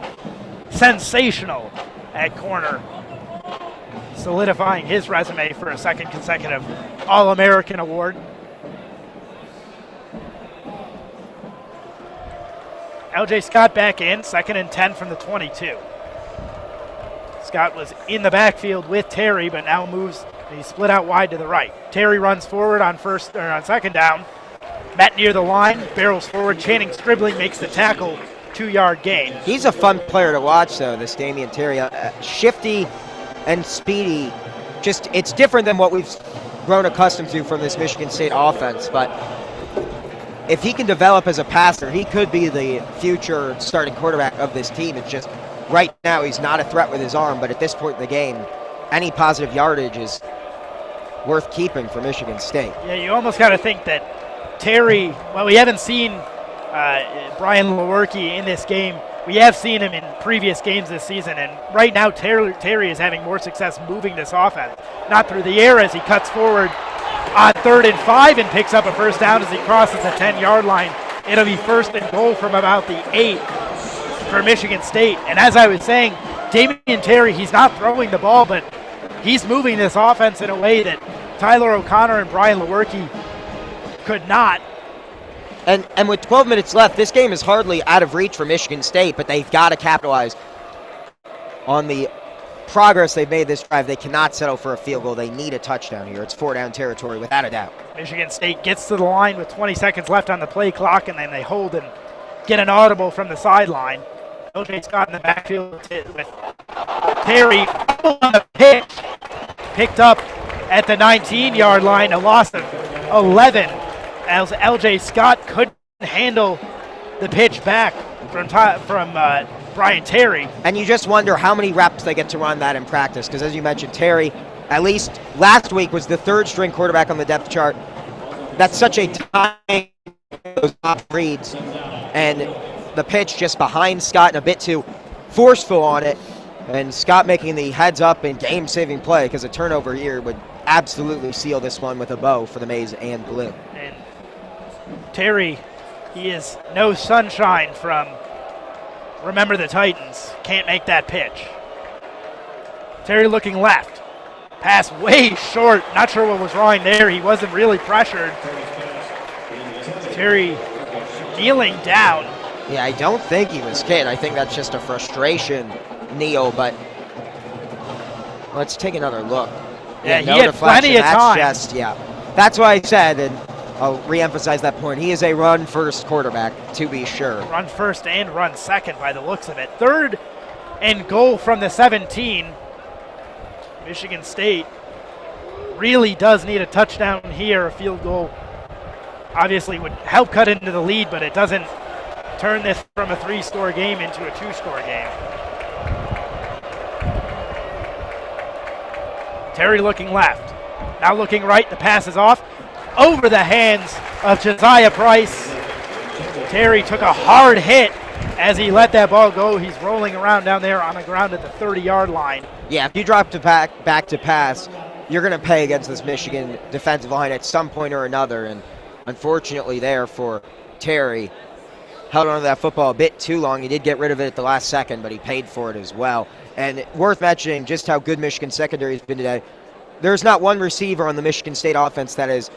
sensational at corner, solidifying his resume for a second consecutive All-American award. LJ Scott back in, 2nd and 10 from the 22. Scott was in the backfield with Terry, but now moves. He split out wide to the right. Terry runs forward on second down. Met near the line, barrels forward. Channing Stribling makes the tackle, 2-yard gain. He's a fun player to watch, though, this Damian Terry. Shifty and speedy. Just, it's different than what we've grown accustomed to from this Michigan State offense, but if he can develop as a passer, he could be the future starting quarterback of this team. It's just right now he's not a threat with his arm, but at this point in the game, any positive yardage is worth keeping for Michigan State. Yeah, you almost got to think that Terry, well, we haven't seen Brian Lewerke in this game. We have seen him in previous games this season, and right now Terry is having more success moving this offense. Not through the air as he cuts forward on 3rd and 5 and picks up a first down as he crosses the 10-yard line. It'll be 1st and goal from about the 8 for Michigan State. And as I was saying, Damian Terry, he's not throwing the ball, but he's moving this offense in a way that Tyler O'Connor and Brian Lewerke could not. And with 12 minutes left, this game is hardly out of reach for Michigan State, but they've got to capitalize on the progress they've made this drive. They cannot settle for a field goal. They need a touchdown here. It's 4-down territory without a doubt. Michigan State gets to the line with 20 seconds left on the play clock, and then they hold and get an audible from the sideline. LJ Scott in the backfield with Terry on the pitch. Picked up at the 19-yard line, a loss of 11 as LJ Scott couldn't handle the pitch back from Brian Terry. And you just wonder how many reps they get to run that in practice, because as you mentioned, Terry, at least last week, was the 3rd-string quarterback on the depth chart. That's such a time those top reads, and the pitch just behind Scott and a bit too forceful on it, and Scott making the heads-up and game-saving play, because a turnover here would absolutely seal this one with a bow for the Maize and Blue. And Terry, he is no sunshine from Remember the Titans. Can't make that pitch. Terry looking left. Pass way short. Not sure what was wrong there. He wasn't really pressured. Terry kneeling down. Yeah, I don't think he was hit. I think that's just a frustration kneel, but let's take another look. Yeah, he no had plenty of time. That's why I said, and I'll reemphasize that point, he is a run-first quarterback, to be sure. Run first and run second by the looks of it. 3rd and goal from the 17. Michigan State really does need a touchdown here. A field goal obviously would help cut into the lead, but it doesn't turn this from a 3-score game into a 2-score game. Terry looking left. Now looking right. The pass is off. over the hands of Josiah Price. Terry took a hard hit as he let that ball go. He's rolling around down there on the ground at the 30-yard line. Yeah, if you drop to back to pass, you're going to pay against this Michigan defensive line at some point or another. And unfortunately there for Terry, held on to that football a bit too long. He did get rid of it at the last second, but he paid for it as well. And worth mentioning just how good Michigan secondary has been today. There's not one receiver on the Michigan State offense that has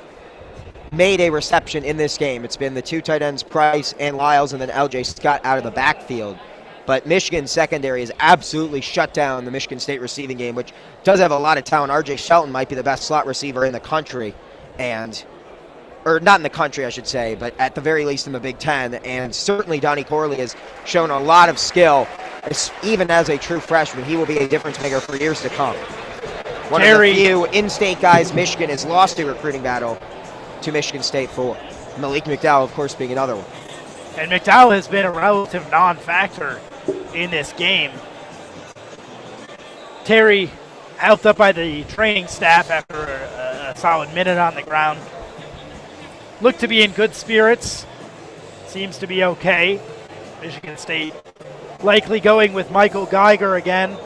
made a reception in this game. It's been the two tight ends, Price and Lyles, and then LJ Scott out of the backfield. But Michigan's secondary has absolutely shut down the Michigan State receiving game, which does have a lot of talent. RJ Shelton might be the best slot receiver in the country, or not in the country, I should say, but at the very least in the Big Ten. And certainly Donnie Corley has shown a lot of skill. Even as a true freshman, he will be a difference maker for years to come. One of the few in-state guys Michigan has lost a recruiting battle to Michigan State for. Malik McDowell, of course, being another one. And McDowell has been a relative non-factor in this game. Terry, helped up by the training staff after a solid minute on the ground, looked to be in good spirits. Seems to be okay. Michigan State likely going with Michael Geiger again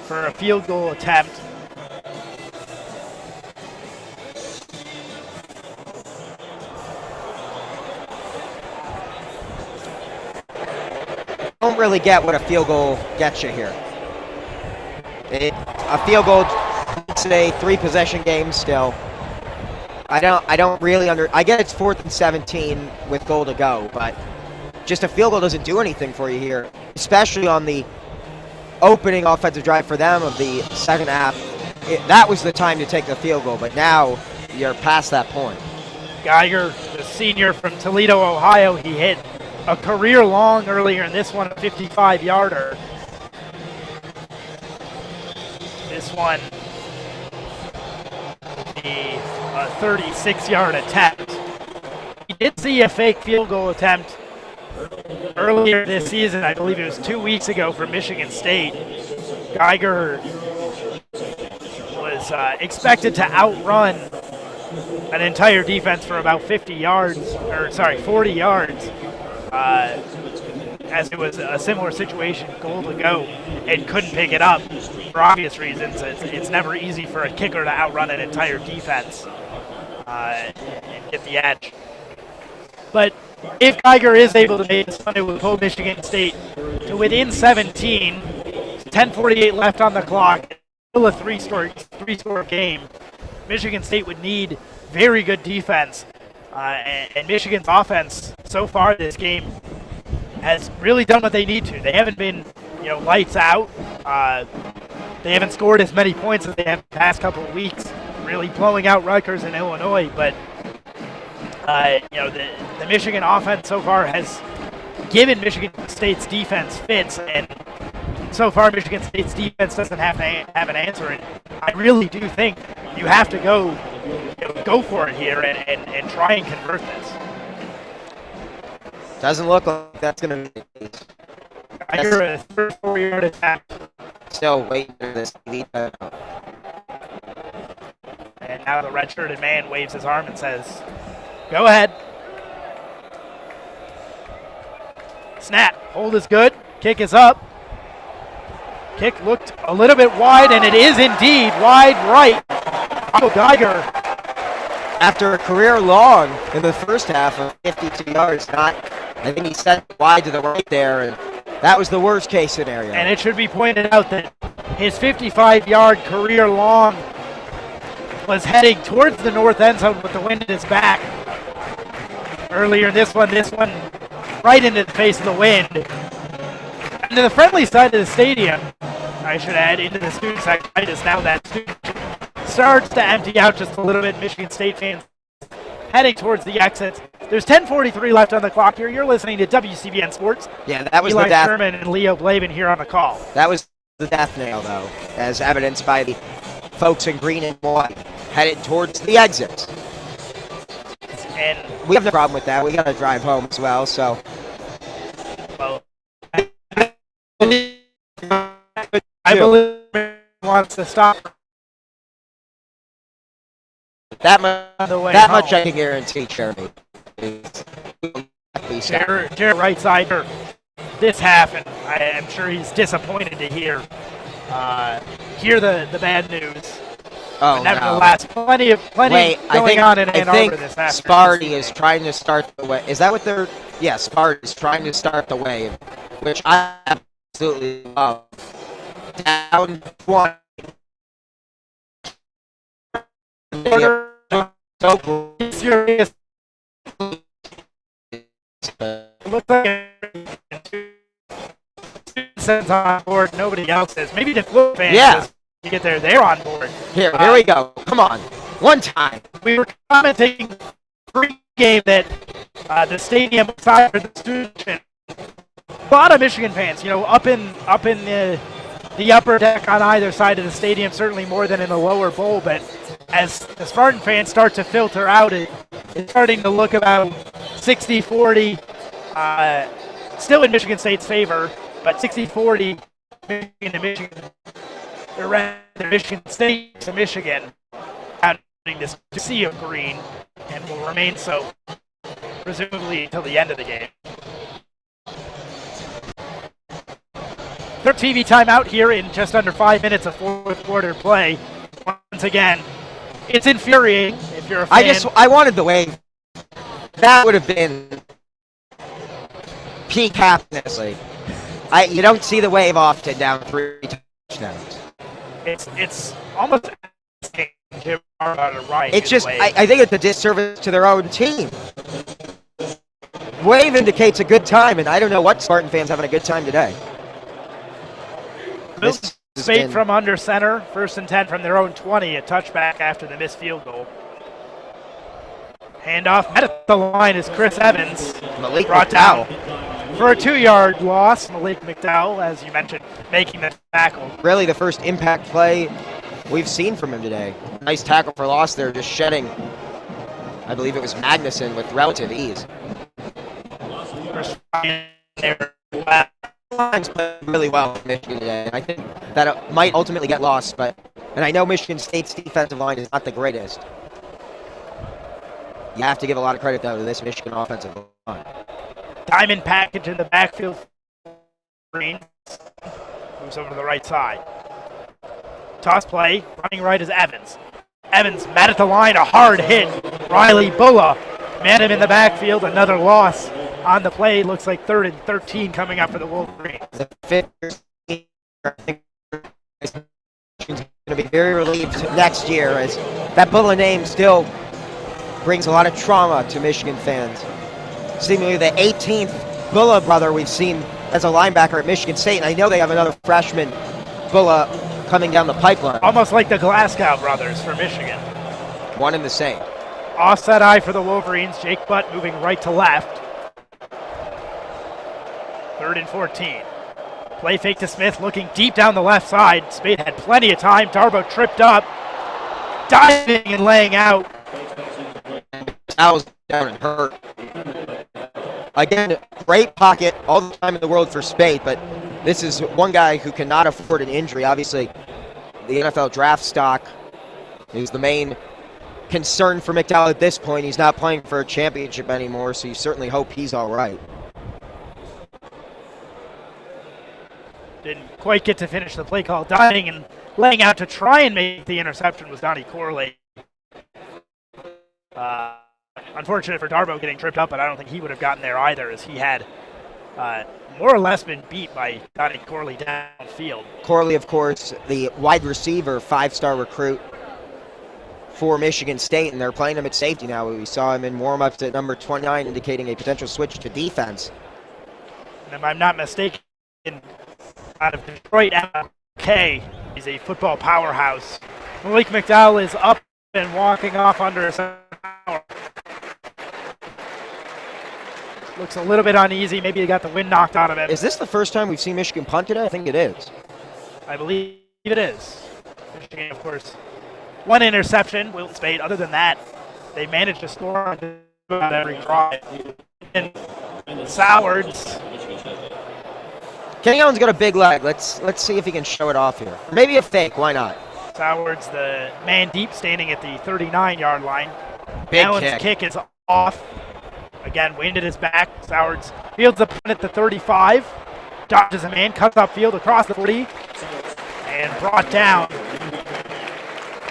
for a field goal attempt. Don't really get what a field goal gets you here. A field goal, it's a 3-possession game still. I don't really I get it's 4th and 17 with goal to go, but just a field goal doesn't do anything for you here, especially on the opening offensive drive for them of the second half. That was the time to take the field goal, but now you're past that point. Geiger, the senior from Toledo, Ohio, he hit a career long earlier in this one, a 55-yarder. This one, a 36-yard attempt. He did see a fake field goal attempt earlier this season. I believe it was 2 weeks ago for Michigan State. Geiger was expected to outrun an entire defense for about 40 yards, as it was a similar situation, goal to go, and couldn't pick it up for obvious reasons. It's never easy for a kicker to outrun an entire defense and get the edge. But if Geiger is able to make this one, it will pull Michigan State to within 17. 10:48 left on the clock. Still a three-score game. Michigan State would need very good defense. And Michigan's offense so far this game has really done what they need to. They haven't been, lights out. They haven't scored as many points as they have the past couple of weeks, really blowing out Rutgers and Illinois. But the Michigan offense so far has given Michigan State's defense fits, and so far Michigan State's defense doesn't have an answer. And I really do think you have to go for it here and try and convert this. Doesn't look like that's going to be the case. Geiger, a 34-yard attempt. Still waiting for this TV timeout. And now the redshirted man waves his arm and says, go ahead. Snap. Hold is good. Kick is up. Kick looked a little bit wide, and it is indeed wide right. Michael Geiger. After a career long in the first half of 52 yards, I think he set wide to the right there, and that was the worst case scenario. And it should be pointed out that his 55-yard career long was heading towards the north end zone with the wind at his back. Earlier in this one right into the face of the wind. And to the friendly side of the stadium, I should add, into the student section, now that student starts to empty out just a little bit. Michigan State fans heading towards the exits. There's 10:43 left on the clock here. You're listening to WCBN Sports. Yeah, that was Eli the death. Sherman and Leo Blavin here on the call. That was the death nail, though, as evidenced by the folks in green and white headed towards the exits. And we have no problem with that. We got to drive home as well, so. Well, I believe he wants to stop. That much, on the way that home. much I can guarantee, Jeremy. Jared right side for this half, and I am sure he's disappointed to hear the bad news. Oh, but nevertheless, plenty going on in Ann Arbor this half. Sparty is trying to start the wave. Is that what they're? Yeah, Sparty is trying to start the wave, which I absolutely love. Down 20. So Serious. It looks like it's on board. Nobody else is. Maybe the Flip fans. Yeah. You get there, they're on board. Here we go. Come on, one time. We were commenting pre-game that the stadium side for the student. A lot of Michigan fans, up in the upper deck on either side of the stadium, certainly more than in the lower bowl. But as the Spartan fans start to filter out, it's starting to look about 60-40, still in Michigan State's favor, but 60-40 Michigan to Michigan. Or rather, Michigan State to Michigan, having this sea of green, and will remain so presumably until the end of the game. Third TV timeout here in just under 5 minutes of fourth quarter play. Once again, it's infuriating if you're a fan. I wanted the wave. That would have been peak happiness. You don't see the wave often down 3 touchdowns. It's almost Jim Harbaugh right. It's just I think it's a disservice to their own team. Wave indicates a good time, and I don't know what Spartan fans having a good time today. Spade from under center, 1st and 10 from their own 20, a touchback after the missed field goal. Handoff at the line is Chris Evans. Malik brought McDowell. down for a 2-yard loss. Malik McDowell, as you mentioned, making the tackle. Really the first impact play we've seen from him today. Nice tackle for loss there, just shedding, I believe it was Magnuson with relative ease. Line's playing really well in Michigan today. I think that it might ultimately get lost, and I know Michigan State's defensive line is not the greatest. You have to give a lot of credit, though, to this Michigan offensive line. Diamond package in the backfield. Green moves over to the right side. Toss play. Running right is Evans. Evans met at the line. A hard hit. Riley Bulla met him in the backfield. Another loss on the play. Looks like 3rd and 13 coming up for the Wolverines. The fifth year, I think is going to be very relieved next year, as that Bulla name still brings a lot of trauma to Michigan fans. Seemingly the 18th Bulla brother we've seen as a linebacker at Michigan State, and I know they have another freshman Bulla coming down the pipeline. Almost like the Glasgow brothers for Michigan. One and the same. Offset eye for the Wolverines. Jake Butt moving right to left. 3rd and 14. Play fake to Smith, looking deep down the left side. Spade had plenty of time. Darboh tripped up, diving and laying out. Towels down and hurt. Again, great pocket, all the time in the world for Spade, but this is one guy who cannot afford an injury. Obviously, the NFL draft stock is the main concern for McDowell at this point. He's not playing for a championship anymore, so you certainly hope he's all right. Didn't quite get to finish the play call. Diving and laying out to try and make the interception was Donnie Corley. Unfortunate for Darboh getting tripped up, but I don't think he would have gotten there either, as he had more or less been beat by Donnie Corley downfield. Corley, of course, the wide receiver, 5-star recruit for Michigan State, and they're playing him at safety now. We saw him in warm-ups at number 29, indicating a potential switch to defense. And if I'm not mistaken, out of Detroit, MK is a football powerhouse. Malik McDowell is up and walking off under a center. Looks a little bit uneasy. Maybe he got the wind knocked out of him. Is this the first time we've seen Michigan punt today? I think it is. I believe it is. Michigan, of course, one interception. Wilt Spade. Other than that, they managed to score on about every drive. And Sowards. Kenny Allen's got a big leg. Let's see if he can show it off here. Maybe a fake. Why not? Sowards, the man deep, standing at the 39-yard line. Big Allen's kick is off. Again, wind at his back. Sowards fields the punt at the 35. Dodges a man, cuts upfield across the 40, and brought down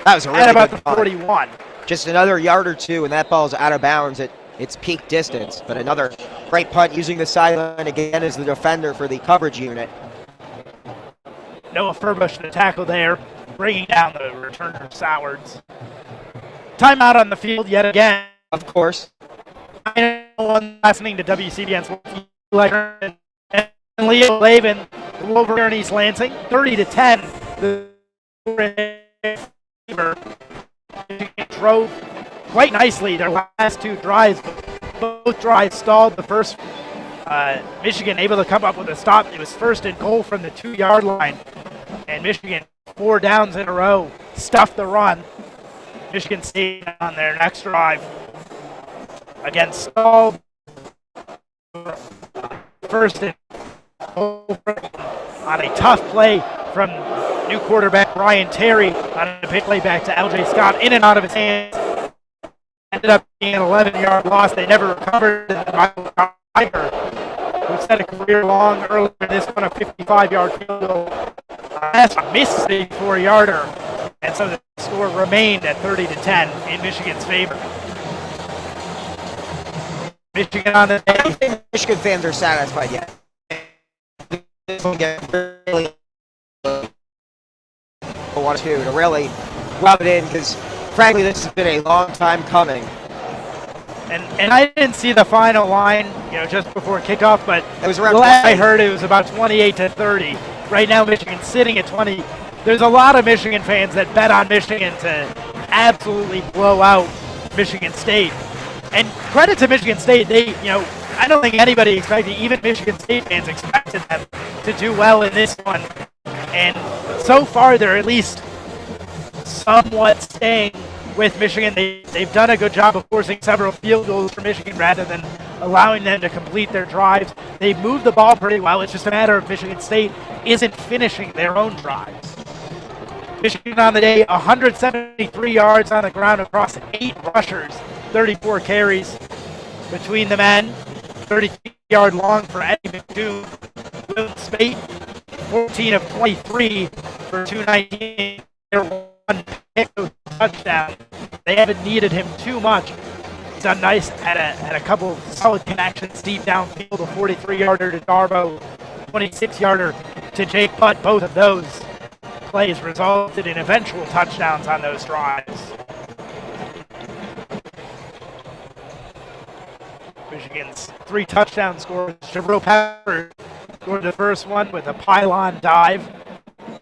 That was a really at about good the punt. 41. Just another yard or two, and that ball's out of bounds at its peak distance. But another great punt using the sideline again as the defender for the coverage unit. Noah Furbush to tackle there, bringing down the returner Sowards. Timeout on the field yet again. Of course. One listening to WCBN Sports and Leo Lavin, the Wolverine East Lansing, 30-10. The drove quite nicely their last two drives. Both drives stalled. The first, Michigan able to come up with a stop. It was 1st and goal from the 2-yard line. And Michigan, 4 downs in a row, stuffed the run. Michigan State on their next drive. Again, stalled. 1st and goal on a tough play from new quarterback Brian Terry on a pick play back to LJ Scott, in and out of his hands. Ended up being an 11-yard loss. They never recovered. Michael Kiger, who set a career long earlier in this one, a 55-yard field goal. That's a missed 4-yarder, and so the score remained at 30-10 in Michigan's favor. Michigan on the I don't day. think Michigan fans are satisfied yet. This will get really want to really rub it in, because frankly this has been a long time coming. And I didn't see the final line, just before kickoff, but It was around the last 20. I heard it was about 28-30. Right now, Michigan's sitting at 20. There's a lot of Michigan fans that bet on Michigan to absolutely blow out Michigan State. And credit to Michigan State, I don't think anybody expected, even Michigan State fans expected them to do well in this one. And so far, they're at least somewhat staying with Michigan. They've done a good job of forcing several field goals for Michigan rather than allowing them to complete their drives. They've moved the ball pretty well. It's just a matter of Michigan State isn't finishing their own drives. Michigan on the day, 173 yards on the ground across 8 rushers, 34 carries between the men, 33-yard long for Eddie McDoom. Will Spate, 14 of 23 for 219. Their one pick touchdown. They haven't needed him too much. He's done nice, had a couple of solid connections deep downfield, a 43-yarder to Darbo, 26-yarder to Jake Butt. Both of those plays resulted in eventual touchdowns on those drives. Michigan's 3 touchdown scores. Jabril Pepper scored the first one with a pylon dive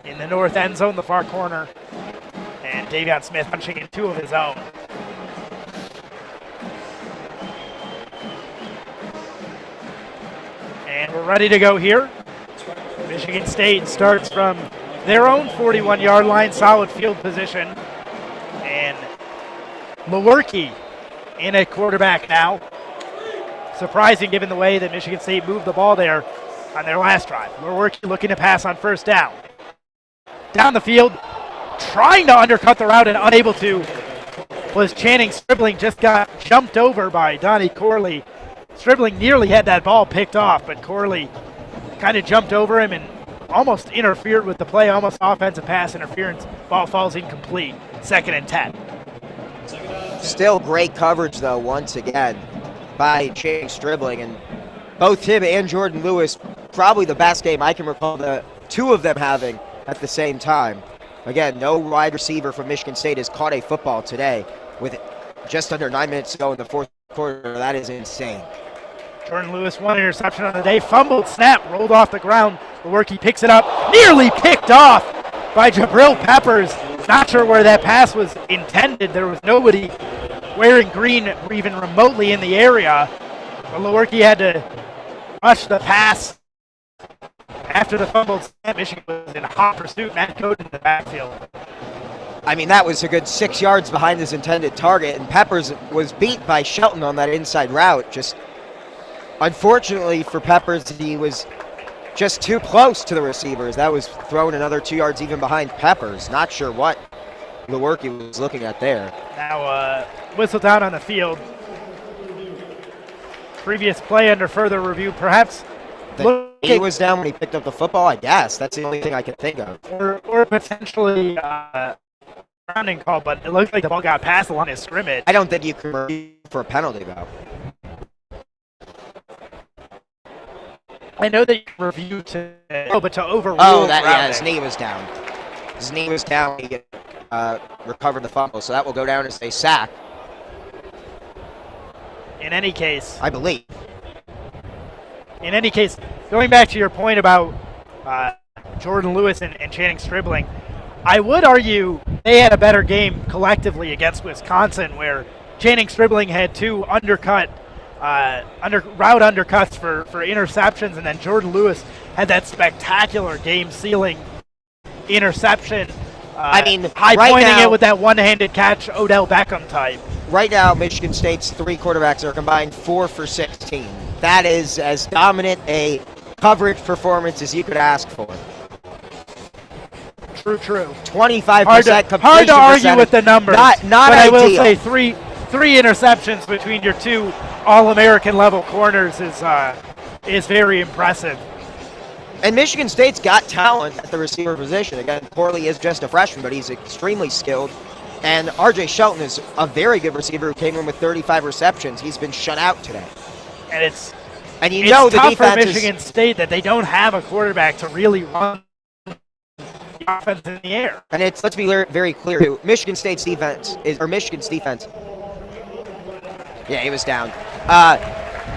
in the north end zone, the far corner. And Davion Smith punching in 2 of his own. And we're ready to go here. Michigan State starts from their own 41-yard line, solid field position. And Lewerke in at quarterback now. Surprising given the way that Michigan State moved the ball there on their last drive. Lewerke looking to pass on first down. Down the field, trying to undercut the route and unable to, was Channing Stribling. Just got jumped over by Donnie Corley. Stribling nearly had that ball picked off, but Corley kind of jumped over him and almost interfered with the play, almost offensive pass interference. Ball falls incomplete. 2nd and 10. Still great coverage, though, once again, by Channing Stribling. And both him and Jordan Lewis, probably the best game I can recall the 2 of them having at the same time. Again, no wide receiver from Michigan State has caught a football today with just under 9 minutes to go in the 4th quarter. That is insane. Jordan Lewis, 1 interception on the day. Fumbled snap, rolled off the ground. Lewerke picks it up, nearly picked off by Jabril Peppers. Not sure where that pass was intended. There was nobody wearing green even remotely in the area. But Lewerke had to rush the pass. After the fumbled snap, Michigan was in hot pursuit. Matt Coden in the backfield. I mean, that was a good 6 yards behind his intended target, and Peppers was beat by Shelton on that inside route. Just unfortunately for Peppers, he was just too close to the receivers. That was throwing another 2 yards even behind Peppers. Not sure what Lewerke was looking at there. Now whistle down on the field. Previous play under further review, perhaps. He was down when he picked up the football, I guess. That's the only thing I can think of. Or potentially grounding call, but it looks like the ball got past the line of scrimmage. I don't think you can review for a penalty, though. I know that you review but to overrule yeah, his knee was down. His knee was down. He recovered the fumble, so that will go down as a sack. In any case, I believe. In any case, going back to your point about Jordan Lewis and Channing Stribling, I would argue they had a better game collectively against Wisconsin, where Channing Stribling had two route undercuts for interceptions, and then Jordan Lewis had that spectacular game-sealing interception. High pointing it with that one-handed catch, Odell Beckham type. Right now, Michigan State's 3 quarterbacks are combined 4 for 16. That is as dominant a coverage performance as you could ask for. True. 25% completion hard to argue percentage. with the numbers. Not but ideal. I will say three interceptions between your two All-American level corners is very impressive. And Michigan State's got talent at the receiver position. Again, Corley is just a freshman, but he's extremely skilled. And R.J. Shelton is a very good receiver who came in with 35 receptions. He's been shut out today. And it's the tough defense for Michigan State that they don't have a quarterback to really run the offense in the air. And let's be very clear too. Michigan's defense. Yeah, he was down.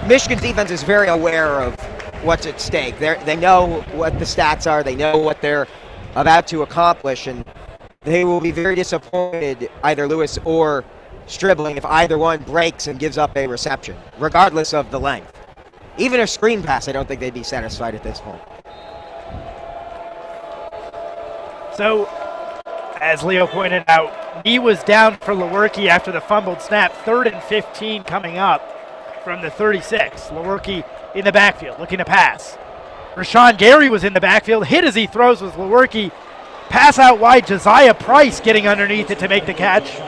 Michigan's defense is very aware of what's at stake. They know what the stats are. They know what they're about to accomplish, and they will be very disappointed, either Lewis or Stribling, if either one breaks and gives up a reception, regardless of the length. Even a screen pass, I don't think they'd be satisfied at this point. So, as Leo pointed out, knee was down for Lewerke after the fumbled snap. 3rd and 15 coming up from the 36. Lewerke in the backfield, looking to pass. Rashawn Gary was in the backfield, hit as he throws with Lewerke. Pass out wide, Josiah Price getting underneath it to make the catch.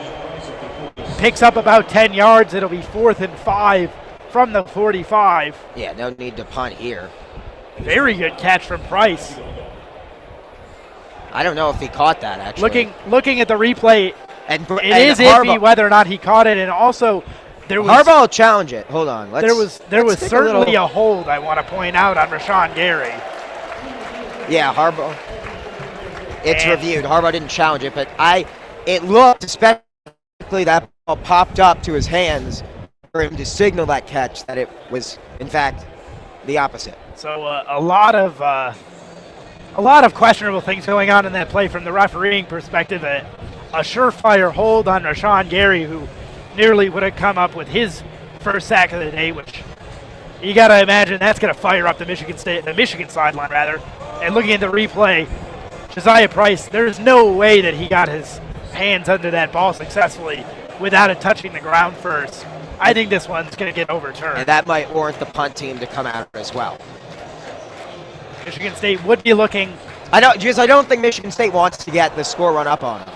Picks up about 10 yards. It'll be 4th and 5 from the 45. Yeah, no need to punt here. Very good catch from Price. I don't know if he caught that, actually. Looking at the replay, it is iffy whether or not he caught it, and also there was Harbaugh will challenge it. Hold on. There was certainly a hold, I want to point out, on Rashawn Gary. Yeah, Harbaugh. It's reviewed. Harbaugh didn't challenge it, but it looked, especially that ball popped up to his hands for him to signal that catch, that it was, in fact, the opposite. So a lot of questionable things going on in that play from the refereeing perspective. A surefire hold on Rashawn Gary, who nearly would have come up with his first sack of the day, which you got to imagine that's going to fire up the Michigan sideline rather. And looking at the replay, Josiah Price, there's no way that he got his hands under that ball successfully without it touching the ground first. I think this one's going to get overturned. And that might warrant the punt team to come out as well. Michigan State would be looking. I don't think Michigan State wants to get the score run up on them.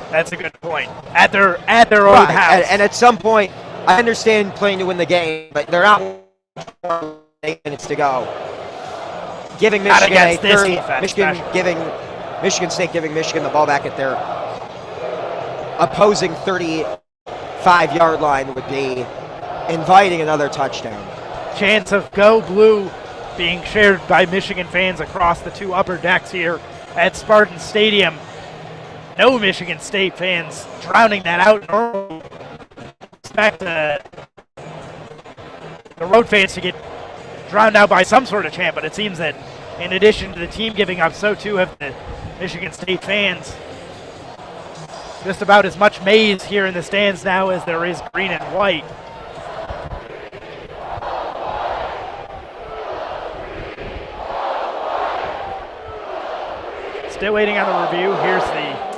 That's a good point. At their own house. And at some point, I understand playing to win the game, but they're not 8 minutes to go. Giving Michigan a 30, Michigan State giving Michigan the ball back at their opposing 35-yard line would be inviting another touchdown. Chance of Go Blue being shared by Michigan fans across the two upper decks here at Spartan Stadium. No Michigan State fans drowning that out. Normally expect the road fans to get drowned out by some sort of chant, but it seems that in addition to the team giving up, so too have the Michigan State fans. Just about as much maize here in the stands now as there is green and white. Still waiting on the review. Here's the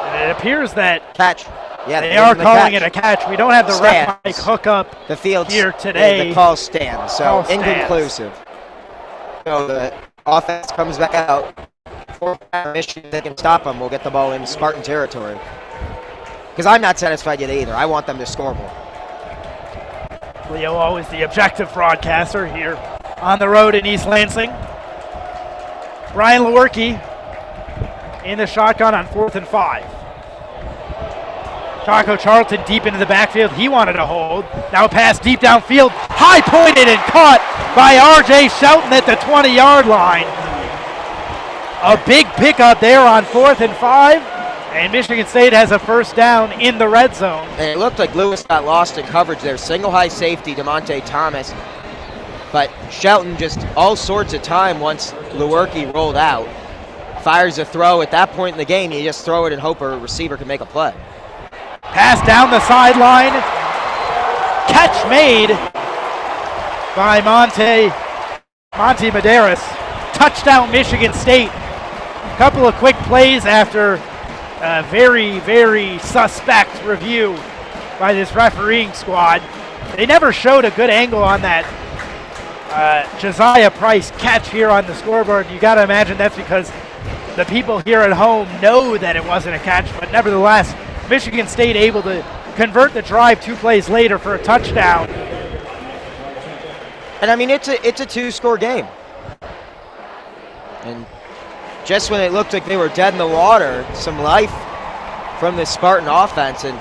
and it appears that catch. Yeah, they are calling it a catch. We don't have the ref mic hookup the field here today. The call stands, so inconclusive. So the offense comes back out. Fourth down, Michigan, they can stop them. We'll get the ball in Spartan territory. Because I'm not satisfied yet either. I want them to score more. Leo, always the objective broadcaster here on the road in East Lansing. Ryan Lewerke in the shotgun on 4th and 5. Chaco Charlton deep into the backfield. He wanted to hold. Now a pass deep downfield. High pointed and caught by R.J. Shelton at the 20-yard line. A big pickup there on 4th and 5. And Michigan State has a first down in the red zone. And it looked like Lewis got lost in coverage there. Single high safety, DeMonte Thomas. But Shelton just all sorts of time once Lewerke rolled out. Fires a throw. At that point in the game, you just throw it and hope a receiver can make a play. Pass down the sideline. Catch made by Monte Medeiros. Touchdown Michigan State. Couple of quick plays after a very, very suspect review by this refereeing squad. They never showed a good angle on that Josiah Price catch here on the scoreboard. You got to imagine that's because the people here at home know that it wasn't a catch, but nevertheless, Michigan State able to convert the drive 2 plays later for a touchdown. And I mean, it's a two-score game. And just when it looked like they were dead in the water, some life from the Spartan offense. And,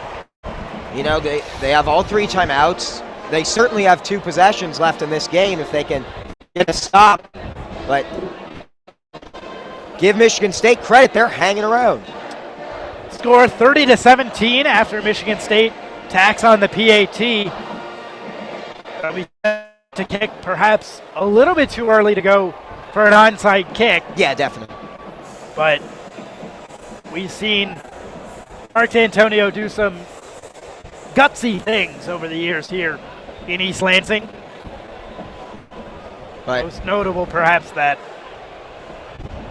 you know, they have all 3 timeouts. They certainly have 2 possessions left in this game if they can get a stop. But give Michigan State credit, they're hanging around. Score 30-17 after Michigan State tacks on the PAT. We to kick perhaps a little bit too early to go for an onside kick. Yeah, definitely. But we've seen Mark D'Antonio do some gutsy things over the years here in East Lansing. Right. Most notable perhaps that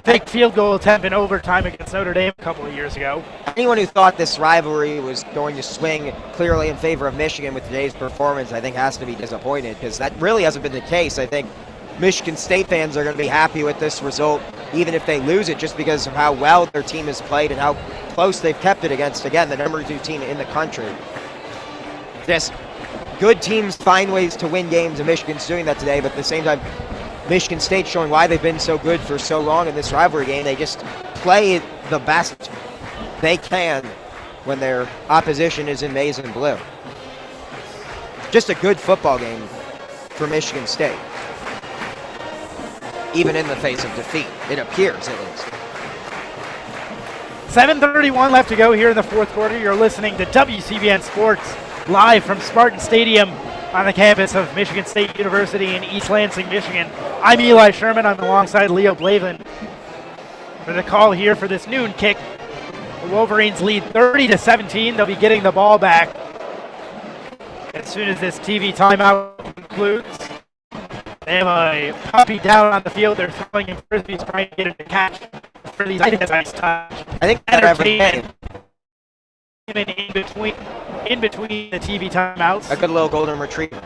fake field goal attempt in overtime against Notre Dame a couple of years ago. Anyone who thought this rivalry was going to swing clearly in favor of Michigan with today's performance, I think has to be disappointed, because that really hasn't been the case. I think Michigan State fans are going to be happy with this result, even if they lose it, just because of how well their team has played and how close they've kept it against, again, the number 2 team in the country. Just good teams find ways to win games, and Michigan's doing that today, but at the same time, Michigan State showing why they've been so good for so long in this rivalry game. They just play the best they can when their opposition is in maize and blue. Just a good football game for Michigan State. Even in the face of defeat, it appears at least. 7:31 left to go here in the 4th quarter. You're listening to WCBN Sports live from Spartan Stadium on the campus of Michigan State University in East Lansing, Michigan. I'm Eli Sherman. I'm alongside Leo Blavin for the call here for this noon kick. The Wolverines lead 30-17. They'll be getting the ball back as soon as this TV timeout concludes. They have a puppy down on the field. They're throwing him frisbees, trying to get him to catch frisbees. I think that's a nice touch. I think that every game. In between the TV timeouts. A good little golden retriever.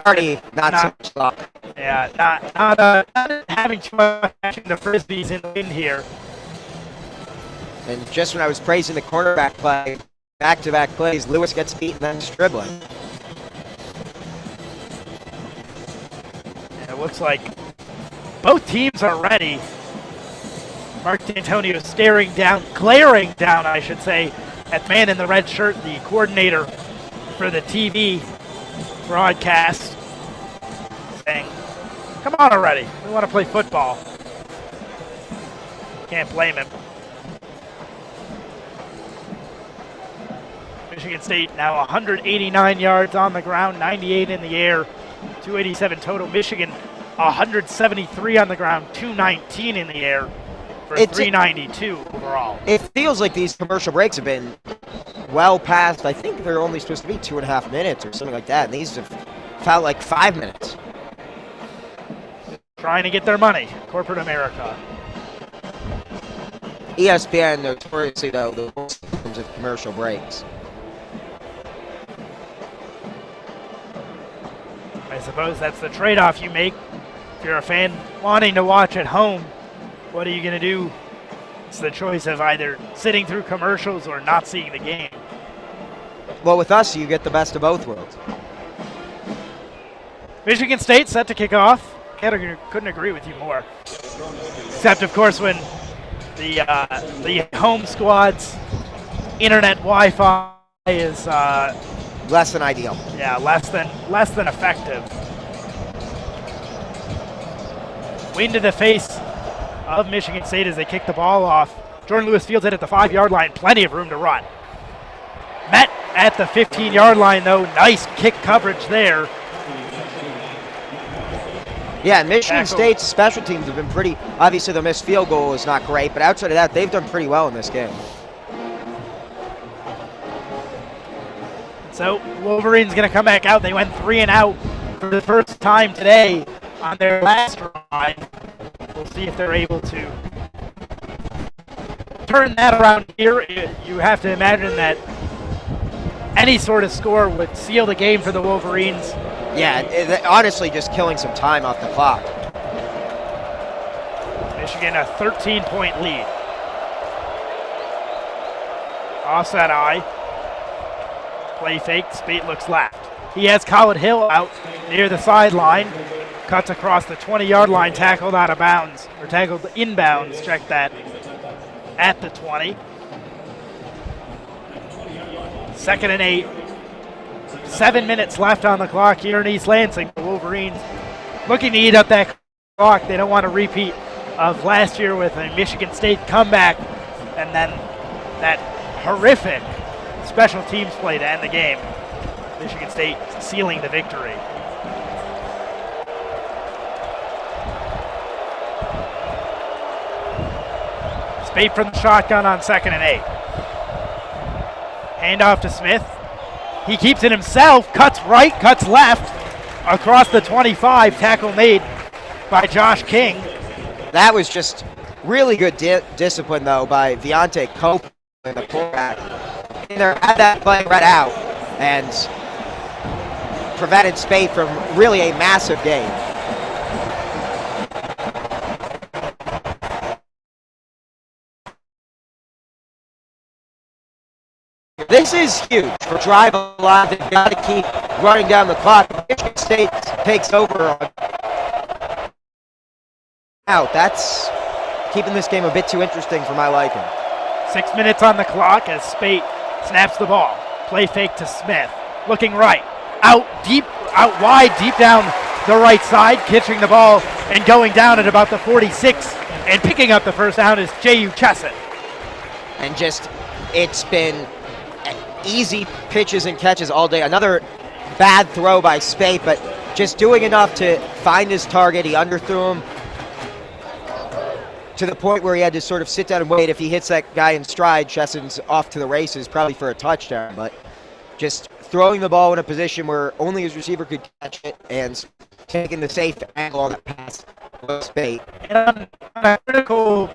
Already not so much luck. Yeah, not having too much catching the frisbees in the wind here. And just when I was praising the cornerback play, back-to-back plays, Lewis gets beat and then is dribbling. It looks like both teams are ready. Mark D'Antonio staring down, glaring down, I should say, at the man in the red shirt, the coordinator for the TV broadcast, saying, come on already, we want to play football. Can't blame him. Michigan State now 189 yards on the ground, 98 in the air, 287 total. Michigan 173 on the ground, 219 in the air for 392 overall. It feels like these commercial breaks have been well past. I think they're only supposed to be 2.5 minutes or something like that, and these have felt like 5 minutes. Trying to get their money, corporate America. ESPN notoriously, though, the worst in terms of commercial breaks. I suppose that's the trade-off you make. If you're a fan wanting to watch at home, what are you going to do? It's the choice of either sitting through commercials or not seeing the game. Well, with us, you get the best of both worlds. Michigan State set to kick off. Couldn't agree with you more. Except, of course, when the home squad's internet Wi-Fi is less than ideal. Yeah, less than effective. Wind in the face of Michigan State as they kick the ball off. Jordan Lewis fields it at the 5-yard line. Plenty of room to run. Met at the 15-yard line, though. Nice kick coverage there. Yeah, and Michigan State's special teams have been pretty. Obviously, the missed field goal is not great, but outside of that, they've done pretty well in this game. So Wolverines going to come back out. They went 3 and out for the first time today on their last drive. We'll see if they're able to turn that around here. You have to imagine that any sort of score would seal the game for the Wolverines. Yeah, honestly, just killing some time off the clock. Michigan a 13-point lead. Offset eye. Play fake. Spate looks left. He has Colin Hill out near the sideline. Cuts across the 20-yard line, tackled out of bounds, or tackled inbounds. Check that. At the 20. 2nd and 8. 7 minutes left on the clock here in East Lansing. The Wolverines looking to eat up that clock. They don't want a repeat of last year with a Michigan State comeback and then that horrific special teams play to end the game. Michigan State sealing the victory. Spate from the shotgun on 2nd and 8. Handoff to Smith. He keeps it himself, cuts right, cuts left, across the 25, tackle made by Josh King. That was just really good discipline, though, by Deontay Cope and the quarterback. They had that play right out and prevented Spate from really a massive gain. This is huge for drive a lot. They've got to keep running down the clock. Michigan State takes over out. That's keeping this game a bit too interesting for my liking. 6 minutes on the clock as Spate snaps the ball. Play fake to Smith. Looking right. Out wide, deep down the right side. Catching the ball and going down at about the 46. And picking up the first down is J.U. Chesson. And just, it's been easy pitches and catches all day. Another bad throw by Spate, but just doing enough to find his target. He underthrew him to the point where he had to sort of sit down and wait. If he hits that guy in stride, Chesson's off to the races, probably for a touchdown. But just throwing the ball in a position where only his receiver could catch it and taking the safe angle on that pass was Spate. And on a critical,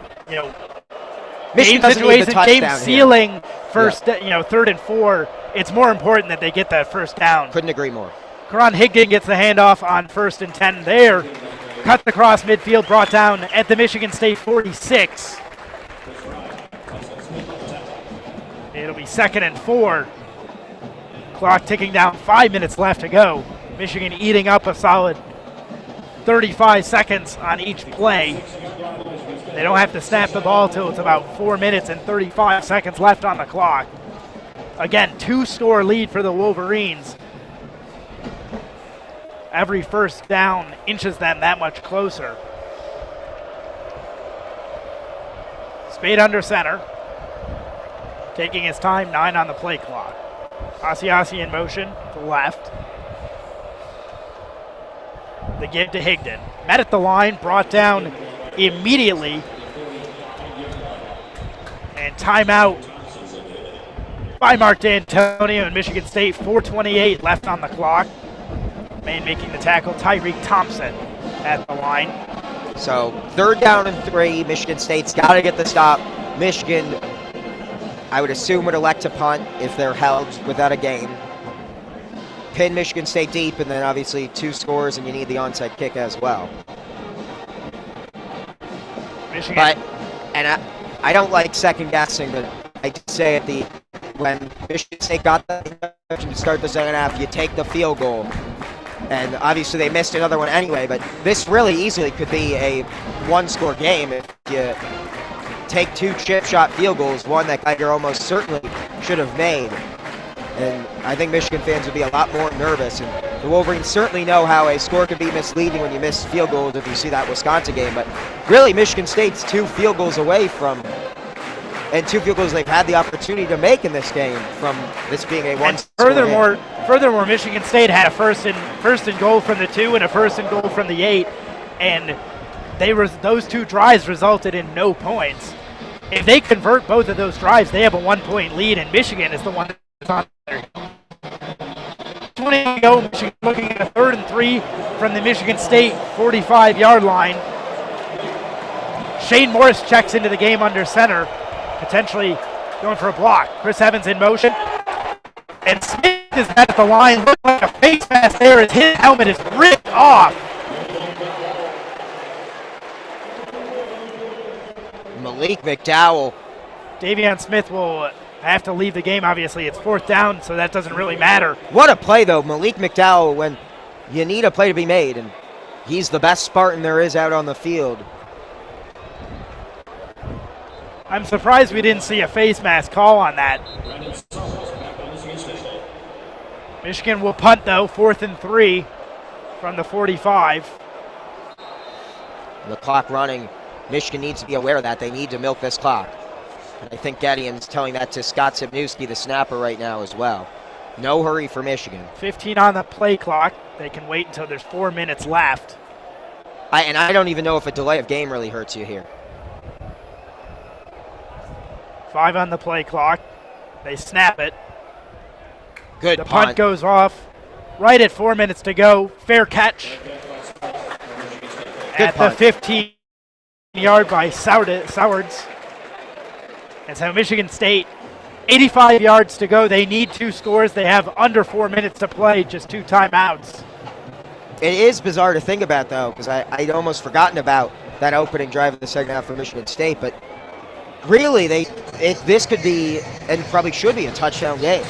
Michigan game situation, game sealing here. first, 3rd and 4, it's more important that they get that first down. Couldn't agree more. Karan Higdon gets the handoff on 1st and 10 there. Cut across midfield, brought down at the Michigan State 46. It'll be 2nd and 4. Clock ticking down, 5 minutes left to go. Michigan eating up a solid 35 seconds on each play. They don't have to snap the ball till it's about 4 minutes and 35 seconds left on the clock. Again, 2-score lead for the Wolverines. Every first down inches them that much closer. Spade under center. Taking his time, 9 on the play clock. Asiasi in motion to the left. The give to Higdon. Met at the line, brought down immediately. And timeout by Mark D'Antonio and Michigan State. 4:28 left on the clock. Man making the tackle, Tyreek Thompson at the line. So 3rd down and 3. Michigan State's got to get the stop. Michigan, I would assume, would elect to punt if they're held without a gain. pin Michigan State deep, and then obviously 2 scores, and you need the onside kick as well. Michigan. But, and I don't like second guessing, but I did say when Michigan State got the interception to start the second half, you take the field goal. And obviously they missed another one anyway, but this really easily could be a 1-score game if you take 2 chip shot field goals, one that Geiger almost certainly should have made. And I think Michigan fans would be a lot more nervous. And the Wolverines certainly know how a score can be misleading when you miss field goals if you see that Wisconsin game. But really, Michigan State's 2 field goals away from, and 2 field goals they've had the opportunity to make in this game from this being a 1-score Furthermore, Michigan State had a first and goal from the 2 and a first and goal from the 8, and those 2 drives resulted in no points. If they convert both of those drives, they have a 1-point lead, and Michigan is the one that's on there. 20 to go, Michigan looking at a 3rd and 3 from the Michigan State 45-yard line. Shane Morris checks into the game under center, potentially going for a block. Chris Evans in motion. And Smith is at the line, looking like a face mask there as his helmet is ripped off. Malik McDowell. Davion Smith will have to leave the game. Obviously, it's 4th down, so that doesn't really matter. What a play, though. Malik McDowell, when you need a play to be made, and he's the best Spartan there is out on the field. I'm surprised we didn't see a face mask call on that. Michigan will punt, though, 4th and 3 from the 45. The clock running. Michigan needs to be aware of that. They need to milk this clock. And I think Gedion's telling that to Scott Sibnewski, the snapper, right now as well. No hurry for Michigan. 15 on the play clock. They can wait until there's 4 minutes left. I don't even know if a delay of game really hurts you here. 5 on the play clock. They snap it. Good The punt goes off right at 4 minutes to go. Fair catch at the 15-yard by Sowards. And so Michigan State, 85 yards to go. They need 2 scores. They have under 4 minutes to play, just 2 timeouts. It is bizarre to think about, though, because I'd almost forgotten about that opening drive in the second half for Michigan State. But really, this could be, and probably should be, a touchdown game.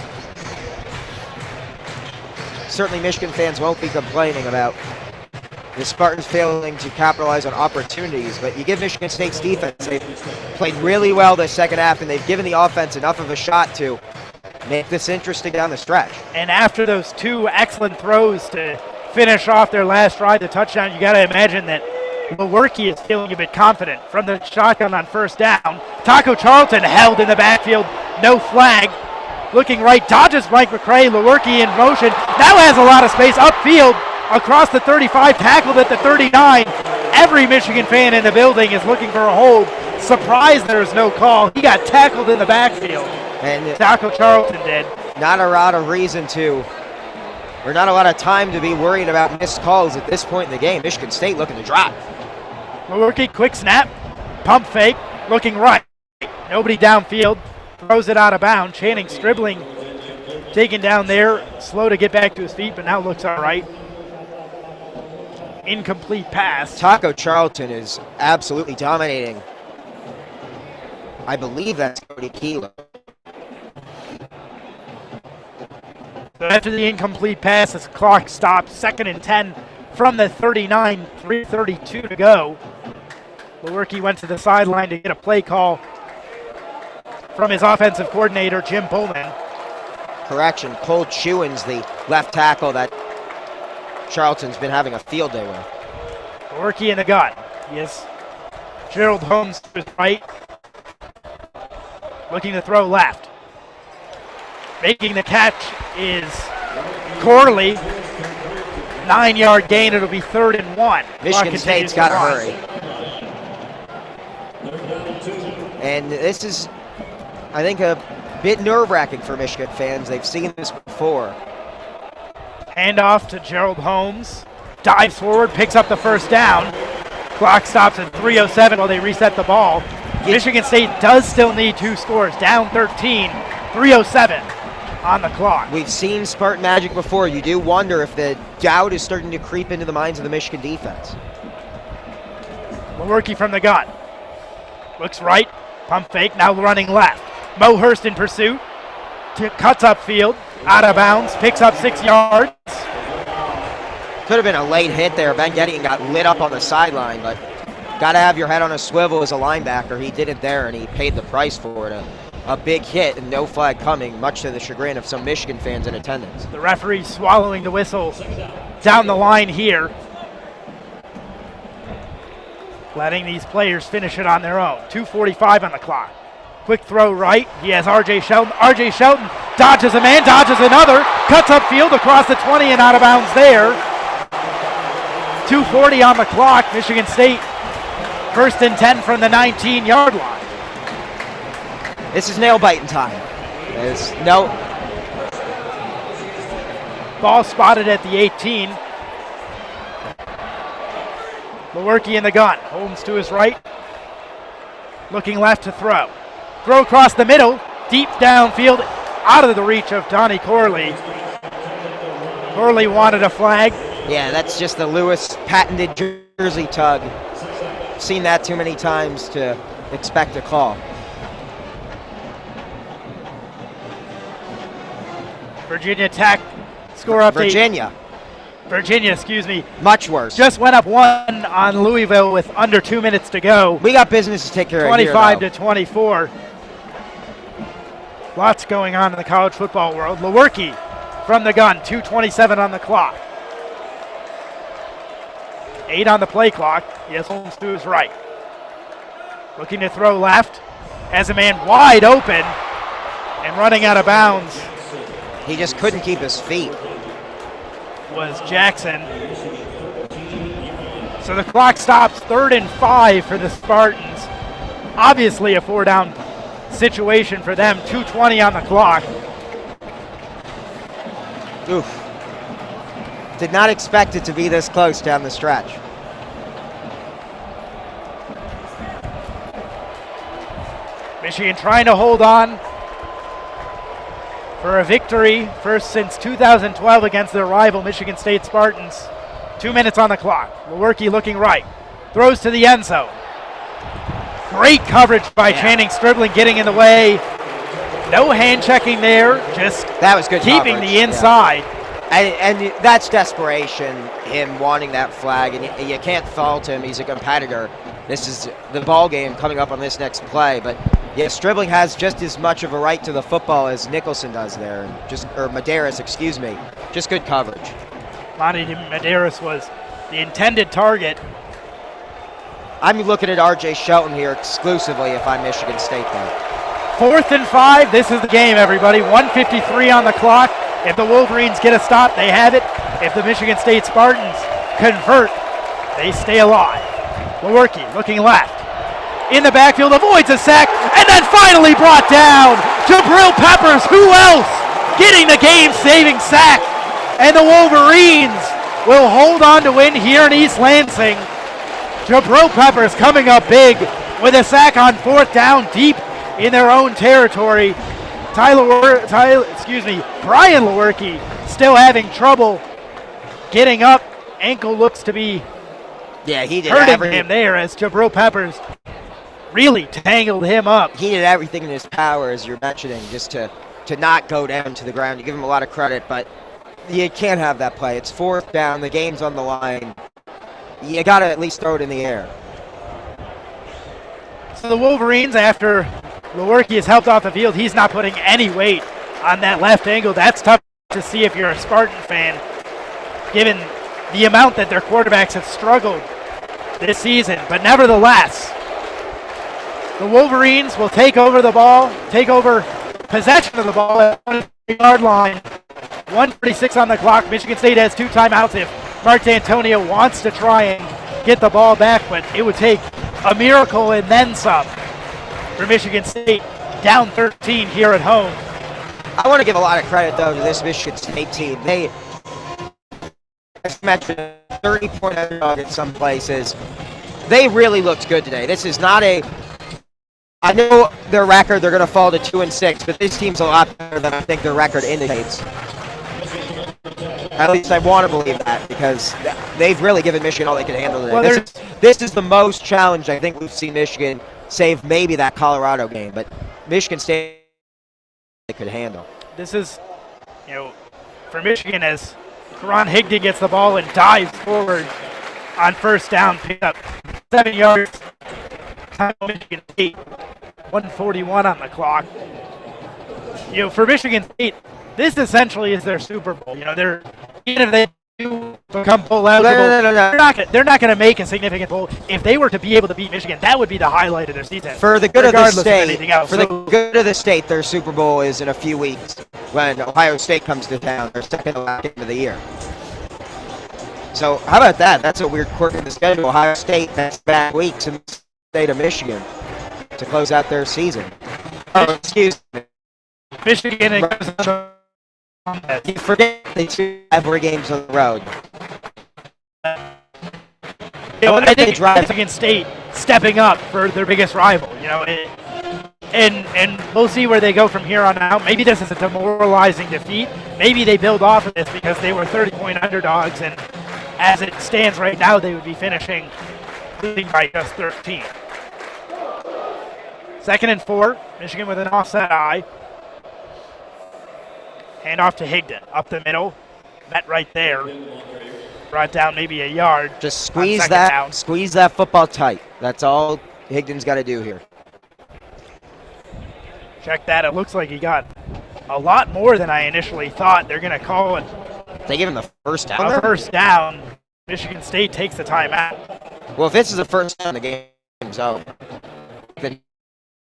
Certainly Michigan fans won't be complaining about the Spartans failing to capitalize on opportunities, but you give Michigan State's defense, they've played really well this second half, and they've given the offense enough of a shot to make this interesting down the stretch. And after those 2 excellent throws to finish off their last drive, the touchdown, you got to imagine that Lewerke is feeling a bit confident. From the shotgun on 1st down, Taco Charlton held in the backfield, no flag. Looking right, dodges Mike McCray. Lewerke in motion, now has a lot of space upfield across the 35, tackled at the 39. Every Michigan fan in the building is looking for a hold. Surprised there's no call. He got tackled in the backfield. And Taco Charlton did. Not a lot of reason to, or not a lot of time to be worried about missed calls at this point in the game. Michigan State looking to drive. Lewerke, quick snap, pump fake, looking right. Nobody downfield. Throws it out of bounds. Channing Stribling taken down there, slow to get back to his feet, but now looks all right. Incomplete pass. Taco Charlton is absolutely dominating. I believe that's Cody Kilo. So after the incomplete pass, the clock stops. 2nd and 10 from the 39, 3:32 to go. Lewerke went to the sideline to get a play call from his offensive coordinator, Jim Pullman. Correction, Cole Chewins, the left tackle that Charlton's been having a field day with. Lewerke in the gun. Yes. Gerald Holmes to his right. Looking to throw left. Making the catch is Corley. 9-yard gain. It'll be 3rd and 1. Michigan State's got to hurry. And this is, I think, a bit nerve-wracking for Michigan fans. They've seen this before. Handoff to Gerald Holmes. Dives forward, picks up the 1st down. Clock stops at 3:07 while they reset the ball. Michigan State does still need 2 scores. Down 13, 3:07. on the clock. We've seen Spartan magic before. You do wonder if the doubt is starting to creep into the minds of the Michigan defense. Lewerke from the gun. Looks right, pump fake, now running left. Mo Hurst in pursuit. Cuts upfield, out of bounds, picks up 6 yards. Could have been a late hit there. Ben Gettingen got lit up on the sideline, but got to have your head on a swivel as a linebacker. He didn't there, and he paid the price for it. A big hit and no flag coming, much to the chagrin of some Michigan fans in attendance. The referee swallowing the whistle down the line here. Letting these players finish it on their own. 2:45 on the clock. Quick throw right. He has R.J. Shelton. R.J. Shelton dodges a man, dodges another, cuts upfield across the 20 and out of bounds there. 2:40 on the clock. Michigan State 1st and 10 from the 19-yard line. This is nail-biting time. No. Ball spotted at the 18. Lewerke in the gun. Holmes to his right. Looking left to throw. Throw across the middle. Deep downfield. Out of the reach of Donnie Corley. Corley wanted a flag. Yeah, that's just the Lewis patented jersey tug. Seen that too many times to expect a call. Virginia Tech score update. Virginia, excuse me. Much worse. Just went up 1 on Louisville with under 2 minutes to go. We got business to take care of 25 to 24. Lots going on in the college football world. Lewerke from the gun, 2:27 on the clock. 8 on the play clock. He has Holmes to his right. Looking to throw left. Has a man wide open and running out of bounds. He just couldn't keep his feet. Was Jackson. So the clock stops. 3rd and 5 for the Spartans. Obviously a 4-down situation for them. 2:20 on the clock. Oof. Did not expect it to be this close down the stretch. Michigan trying to hold on for a victory, first since 2012 against their rival Michigan State Spartans. 2 minutes on the clock. Lewerke looking right. Throws to the end zone. Great coverage by Channing Stribling getting in the way. No hand checking there, just that was good keeping coverage. The inside. Yeah. And that's desperation, him wanting that flag, and you can't fault him. He's a competitor. This is the ball game coming up on this next play, but yeah, Stribling has just as much of a right to the football as Nicholson does there, or Medeiros, excuse me. Just good coverage. Monty Medeiros was the intended target. I'm looking at R.J. Shelton here exclusively if I'm Michigan State though. 4th and 5, this is the game, everybody. 1:53 on the clock. If the Wolverines get a stop, they have it. If the Michigan State Spartans convert, they stay alive. Lewerke looking left. In the backfield, avoids a sack, and then finally brought down. Jabril Peppers, who else? Getting the game-saving sack. And the Wolverines will hold on to win here in East Lansing. Jabril Peppers coming up big with a sack on 4th down deep in their own territory. Brian Lewerke still having trouble getting up. Ankle looks to be he did hurting him there as Jabril Peppers really tangled him up. He did everything in his power, as you're mentioning, just to not go down to the ground. You give him a lot of credit, but you can't have that play. It's 4th down. The game's on the line. You got to at least throw it in the air. So the Wolverines, after Lewerke is helped off the field, he's not putting any weight on that left angle. That's tough to see if you're a Spartan fan, given the amount that their quarterbacks have struggled this season. But nevertheless, the Wolverines will take over the ball, take over possession of the ball at the 1-yard line. 1:36 on the clock. Michigan State has 2 timeouts if Mark D'Antonio wants to try and get the ball back, but it would take a miracle and then some for Michigan State, down 13 here at home. I want to give a lot of credit, though, to this Michigan State team. They, as mentioned, 30-point underdog in some places. They really looked good today. This is not I know their record, they're going to fall to 2-6, but this team's a lot better than I think their record indicates. At least I want to believe that, because they've really given Michigan all they can handle today. Well, this is the most challenged I think we've seen Michigan, save maybe that Colorado game, but Michigan State they could handle. This is, for Michigan, as Karan Higdon gets the ball and dives forward on first down, pick up 7 yards. Time Michigan State, 1:41 on the clock. For Michigan State, this essentially is their Super Bowl. They're, even if they do become bowl eligible, they're not going to make a significant bowl. If they were to be able to beat Michigan, that would be the highlight of their season. For the good of the state, the good of the state, their Super Bowl is in a few weeks when Ohio State comes to town. Their second to last game of the year. So how about that? That's a weird quirk in the schedule. Ohio State back weeks in the state of Michigan to close out their season. Oh, excuse me. Michigan and you forget they 2 rivalry games on the road. I think Michigan State stepping up for their biggest rival. And we'll see where they go from here on out. Maybe this is a demoralizing defeat. Maybe they build off of this because they were 30-point underdogs, and as it stands right now, they would be finishing losing by just 13. 2nd and 4. Michigan with an offset eye. Hand off to Higdon, up the middle, met right there. Brought down maybe a yard. Just squeeze that football tight. That's all Higdon's got to do here. Check that. It looks like he got a lot more than I initially thought. They're going to call it. They give him the first down. A first down. Michigan State takes the timeout. Well, if this is a first down, the game's over.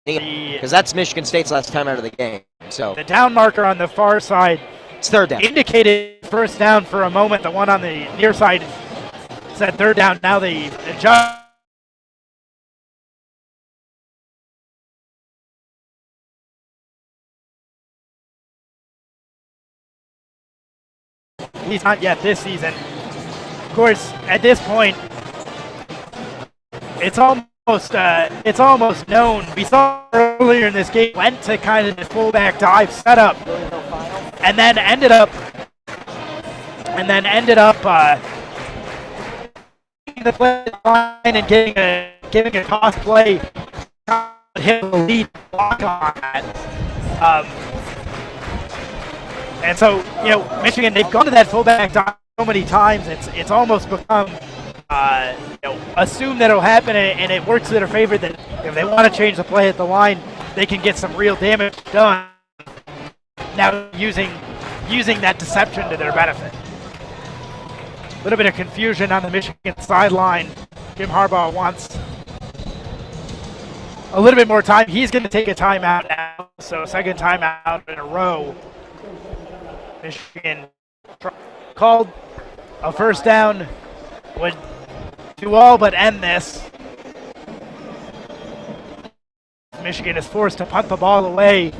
Because that's Michigan State's last time out of the game. So the down marker on the far side, it's 3rd down, indicated first down for a moment. The one on the near side said 3rd down. Now they adjust. At least not yet this season. Of course, at this point, it's almost known. We saw earlier in this game, went to kind of the fullback dive setup, and then ended up the play line and giving a toss play, hit the lead block on that. And so, Michigan, they've gone to that fullback dive so many times, it's almost become assume that it'll happen, and it works to their favor that if they want to change the play at the line, they can get some real damage done. Now using that deception to their benefit. A little bit of confusion on the Michigan sideline. Jim Harbaugh wants a little bit more time. He's going to take a timeout now, so 2nd timeout in a row. Michigan called a first down would do all but end this. Michigan is forced to punt the ball away.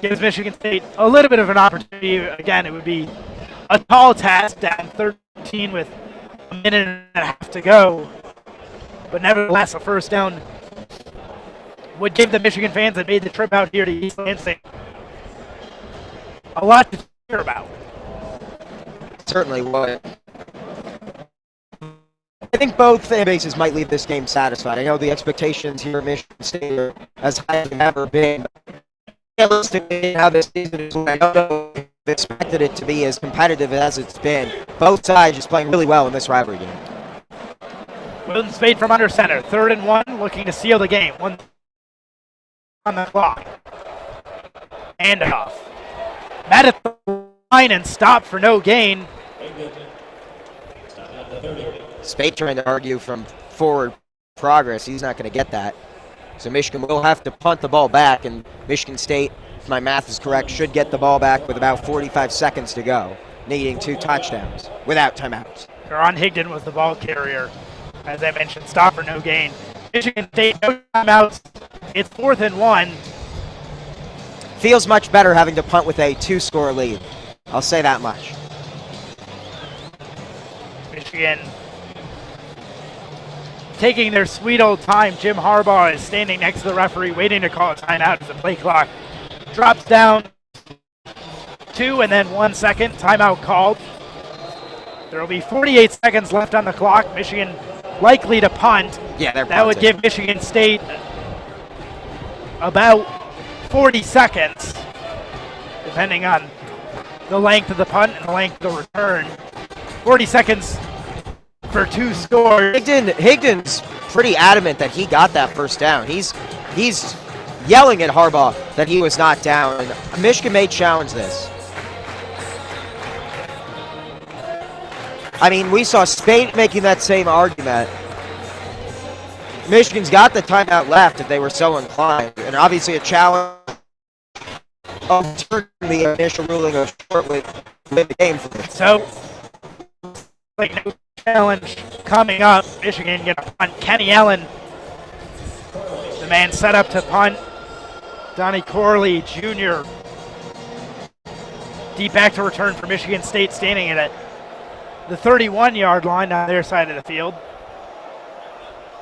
Gives Michigan State a little bit of an opportunity. Again, it would be a tall task, down 13 with a minute and a half to go. But nevertheless, a first down would give the Michigan fans that made the trip out here to East Lansing a lot to cheer about. Certainly would. I think both fan bases might leave this game satisfied. I know the expectations here at Michigan State are as high as they've ever been. Realistically, how this season is, I don't know if I expected it to be as competitive as it's been. Both sides just playing really well in this rivalry game. Wilton Spade from under center. 3rd and 1, looking to seal the game. 1 on the clock. Handoff. Met at the line and stopped for no gain. Spade trying to argue from forward progress. He's not going to get that. So Michigan will have to punt the ball back, and Michigan State, if my math is correct, should get the ball back with about 45 seconds to go, needing 2 touchdowns without timeouts. Karan Higdon was the ball carrier. As I mentioned, stop for no gain. Michigan State, no timeouts. It's 4th and 1. Feels much better having to punt with a 2-score lead. I'll say that much. Michigan taking their sweet old time. Jim Harbaugh is standing next to the referee waiting to call a timeout as the play clock drops down 2 and then 1 second. Timeout called. There will be 48 seconds left on the clock. Michigan likely to punt. Yeah, that would give Michigan State about 40 seconds, depending on the length of the punt and the length of the return. 40 seconds for 2 scores. Higdon's pretty adamant that he got that first down. He's yelling at Harbaugh that he was not down, and Michigan may challenge this. I mean, we saw Spate making that same argument. Michigan's got the timeout left if they were so inclined, and obviously a challenge of turning the initial ruling of short with the game for them. So, like no challenge coming up. Michigan get a punt. Kenny Allen, the man set up to punt. Donnie Corley Jr. deep back to return for Michigan State, standing at the 31-yard line on their side of the field.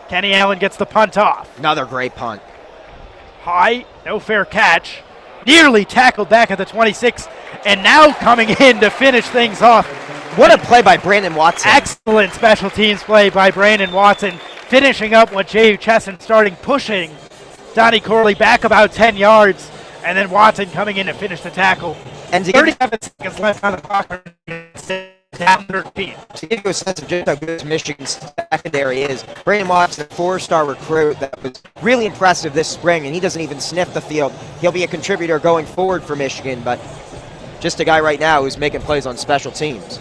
Kenny Allen gets the punt off. Another great punt. High, no fair catch. Nearly tackled back at the 26, and now coming in to finish things off. What a play by Brandon Watson. Excellent special teams play by Brandon Watson, finishing up what J.U. Chesson starting, pushing Donnie Corley back about 10 yards, and then Watson coming in to finish the tackle. And 37 seconds left on the clock. Down 13. To give you a sense of just how good Michigan's secondary is, Brandon Watson, a 4-star recruit that was really impressive this spring, and he doesn't even sniff the field. He'll be a contributor going forward for Michigan, but just a guy right now who's making plays on special teams.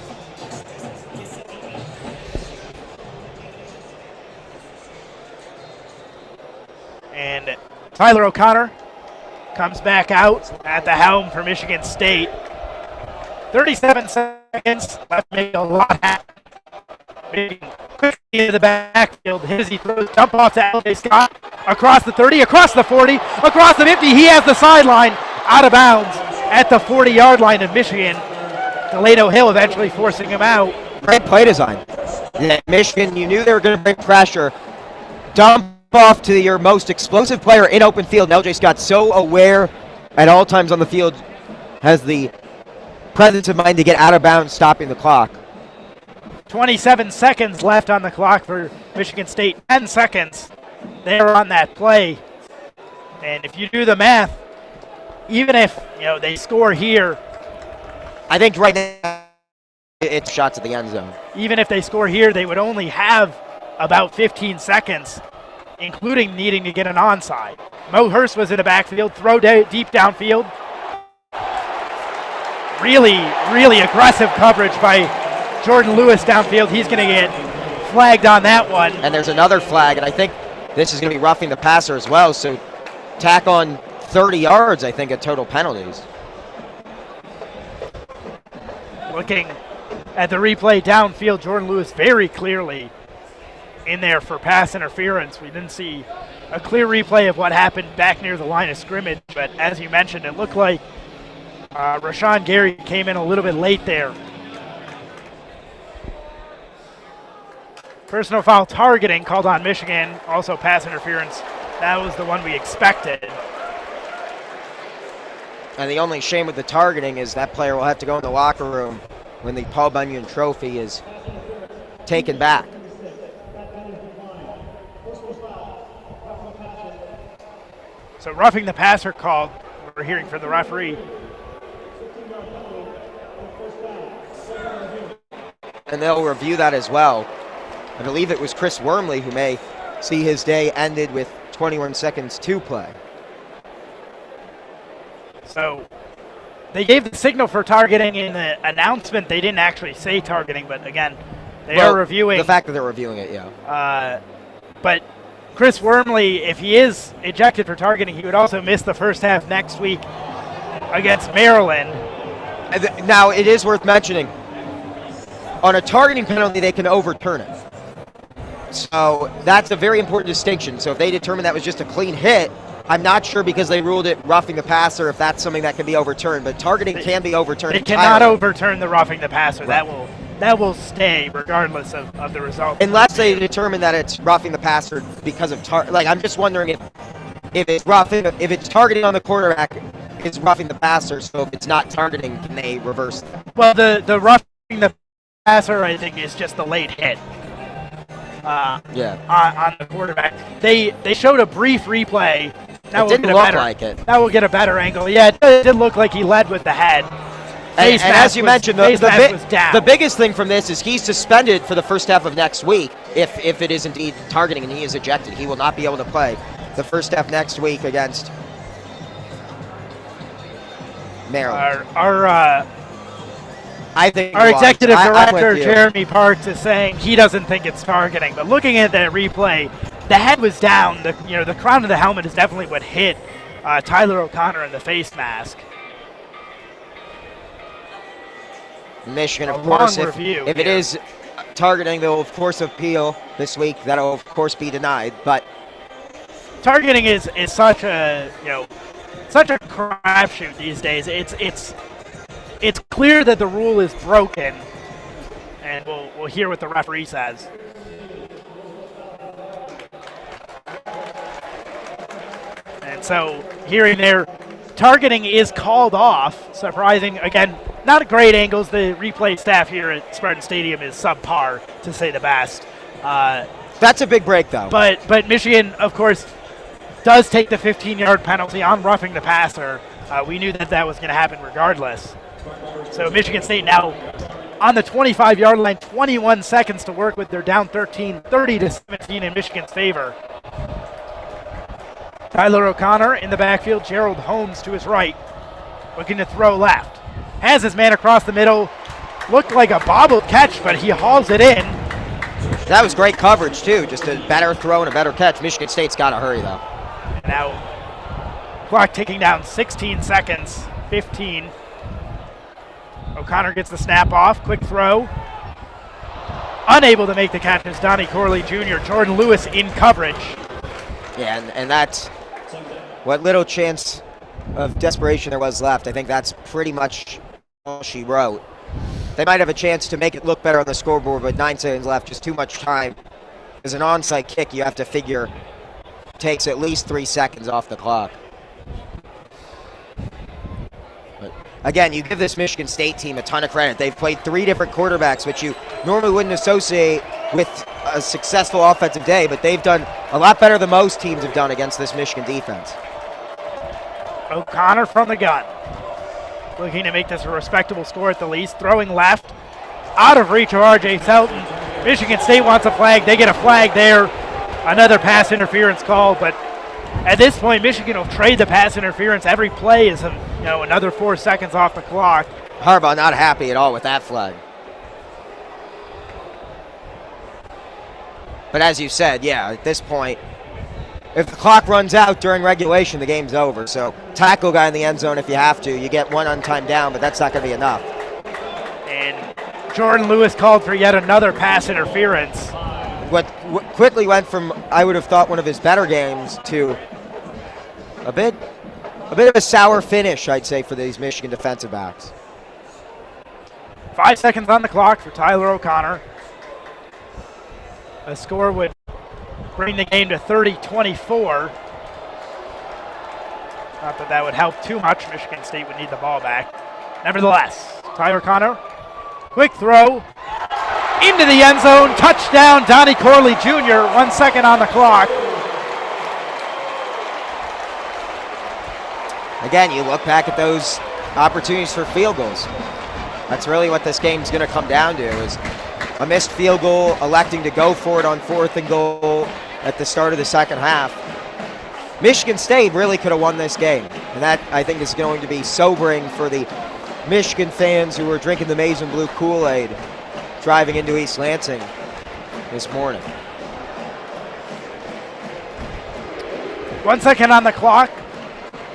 And Tyler O'Connor comes back out at the helm for Michigan State. 37 seconds left to make a lot happen. Quickly into the backfield. Hizzy throws, dump off to L.J. Scott. Across the 30, across the 40, across the 50. He has the sideline out of bounds at the 40-yard line of Michigan. Delano Hill eventually forcing him out. Great play design. Yeah, Michigan, you knew they were going to bring pressure. Dump off to your most explosive player in open field. And L.J. Scott, so aware at all times on the field, has the presence of mind to get out of bounds, stopping the clock. 27 seconds left on the clock for Michigan State. 10 seconds there on that play. And if you do the math, even if they score here, I think right now it's shots at the end zone. Even if they score here, they would only have about 15 seconds, including needing to get an onside. Mo Hurst was in the backfield, throw deep downfield. Really, really aggressive coverage by Jordan Lewis downfield. He's going to get flagged on that one. And there's another flag, and I think this is going to be roughing the passer as well. So tack on 30 yards, I think, at total penalties. Looking at the replay downfield, Jordan Lewis very clearly in there for pass interference. We didn't see a clear replay of what happened back near the line of scrimmage, but as you mentioned, it looked like Rashawn Gary came in a little bit late there. Personal foul targeting called on Michigan, also pass interference. That was the one we expected. And the only shame with the targeting is that player will have to go in the locker room when the Paul Bunyan Trophy is taken back. So roughing the passer called, we're hearing from the referee. And they'll review that as well. I believe it was Chris Wormley who may see his day ended with 21 seconds to play. So they gave the signal for targeting in the announcement. They didn't actually say targeting, but again, they are reviewing. The fact that they're reviewing it, yeah. But Chris Wormley, if he is ejected for targeting, he would also miss the first half next week against Maryland. Now, it is worth mentioning, on a targeting penalty, they can overturn it. So that's a very important distinction. So if they determine that was just a clean hit, I'm not sure because they ruled it roughing the passer if that's something that can be overturned. But targeting can be overturned. They cannot overturn the roughing the passer. Right. that will stay regardless of the result. Unless they determine that it's roughing the passer because of like I'm just wondering if it's roughing, if it's targeting on the quarterback, it's roughing the passer. So if it's not targeting, can they reverse that? Well, the roughing the passer, I think, is just the late hit. On the quarterback. They showed a brief replay. Now it didn't look like it. Now we'll get a better angle. Yeah, it did look like he led with the head. And as you mentioned, the biggest thing from this is he's suspended for the first half of next week if it is indeed targeting and he is ejected. He will not be able to play the first half next week against Maryland. I think our executive director, Jeremy Parks, is saying he doesn't think it's targeting. But looking at that replay, the head was down. The crown of the helmet is definitely what hit Tyler O'Connor in the face mask. Michigan, of course, if it is targeting, they'll of course appeal this week. That'll of course be denied. But targeting is such a such a crapshoot these days. It's clear that the rule is broken, and we'll hear what the referee says. And so, hearing there, targeting is called off. Surprising, again, not great angles. The replay staff here at Spartan Stadium is subpar, to say the best. That's a big break, though. But Michigan, of course, does take the 15-yard penalty on roughing the passer. We knew that was going to happen regardless. So Michigan State now on the 25-yard line, 21 seconds to work with. They're down 13, 30-17 in Michigan's favor. Tyler O'Connor in the backfield, Gerald Holmes to his right, looking to throw left. Has his man across the middle. Looked like a bobbled catch, but he hauls it in. That was great coverage, too. Just a better throw and a better catch. Michigan State's got to hurry, though. And now, clock ticking down 16 seconds, 15. O'Connor gets the snap off, quick throw. Unable to make the catch is Donnie Corley Jr. Jordan Lewis in coverage. Yeah, and that's what little chance of desperation there was left. I think that's pretty much all she wrote. They might have a chance to make it look better on the scoreboard, but 9 seconds left, just too much time. As an onside kick, you have to figure takes at least 3 seconds off the clock. But again, you give this Michigan State team a ton of credit. They've played 3 different quarterbacks, which you normally wouldn't associate with a successful offensive day, but they've done a lot better than most teams have done against this Michigan defense. O'Connor from the gun. Looking to make this a respectable score at the least. Throwing left. Out of reach of R.J. Selton. Michigan State wants a flag. They get a flag there. Another pass interference call, but at this point, Michigan will trade the pass interference. Every play is another 4 seconds off the clock. Harbaugh not happy at all with that flag. But as you said, yeah, at this point, if the clock runs out during regulation, the game's over. So tackle guy in the end zone if you have to. You get one on time down, but that's not going to be enough. And Jordan Lewis called for yet another pass interference. What quickly went from, I would have thought, one of his better games to a bit of a sour finish, I'd say, for these Michigan defensive backs. 5 seconds on the clock for Tyler O'Connor. A score would bring the game to 30-24. Not that that would help too much. Michigan State would need the ball back. Nevertheless, Tyler O'Connor, quick throw into the end zone. Touchdown, Donnie Corley Jr. 1 second on the clock. Again, you look back at those opportunities for field goals. That's really what this game's going to come down to, is a missed field goal, electing to go for it on 4th and goal at the start of the second half. Michigan State really could have won this game, and that, I think, is going to be sobering for the Michigan fans who were drinking the maize and blue Kool-Aid driving into East Lansing this morning. 1 second on the clock.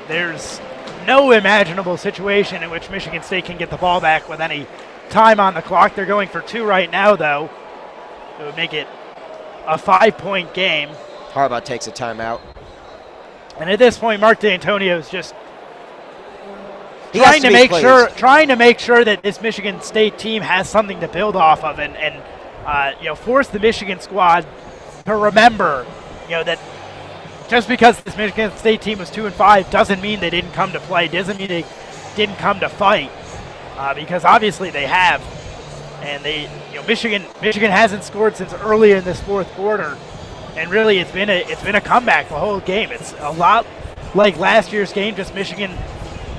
There's no imaginable situation in which Michigan State can get the ball back with any time on the clock. They're going for 2 right now, though. It would make it a 5-point game. Harbaugh takes a timeout. And at this point, Mark D'Antonio is just trying to make sure that this Michigan State team has something to build off of, and force the Michigan squad to remember, that just because this Michigan State team was 2-5 doesn't mean they didn't come to play, doesn't mean they didn't come to fight, because obviously they have, and Michigan hasn't scored since early in this fourth quarter, and really it's been a comeback the whole game. It's a lot like last year's game, just Michigan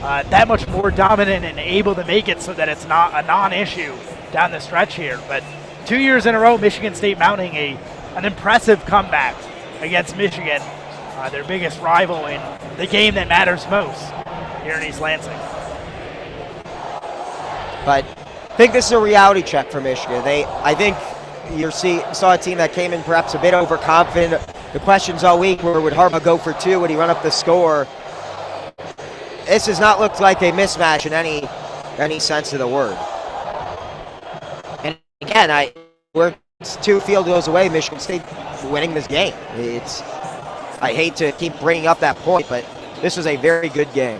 that much more dominant and able to make it so that it's not a non-issue down the stretch here. But 2 years in a row, Michigan State mounting an impressive comeback against Michigan, their biggest rival in the game that matters most here in East Lansing. But I think this is a reality check for Michigan. I think you saw a team that came in perhaps a bit overconfident. The questions all week were, would Harbaugh go for two? Would he run up the score? This has not looked like a mismatch in any sense of the word. And again, we're 2 field goals away, Michigan State winning this game. I hate to keep bringing up that point, but this was a very good game.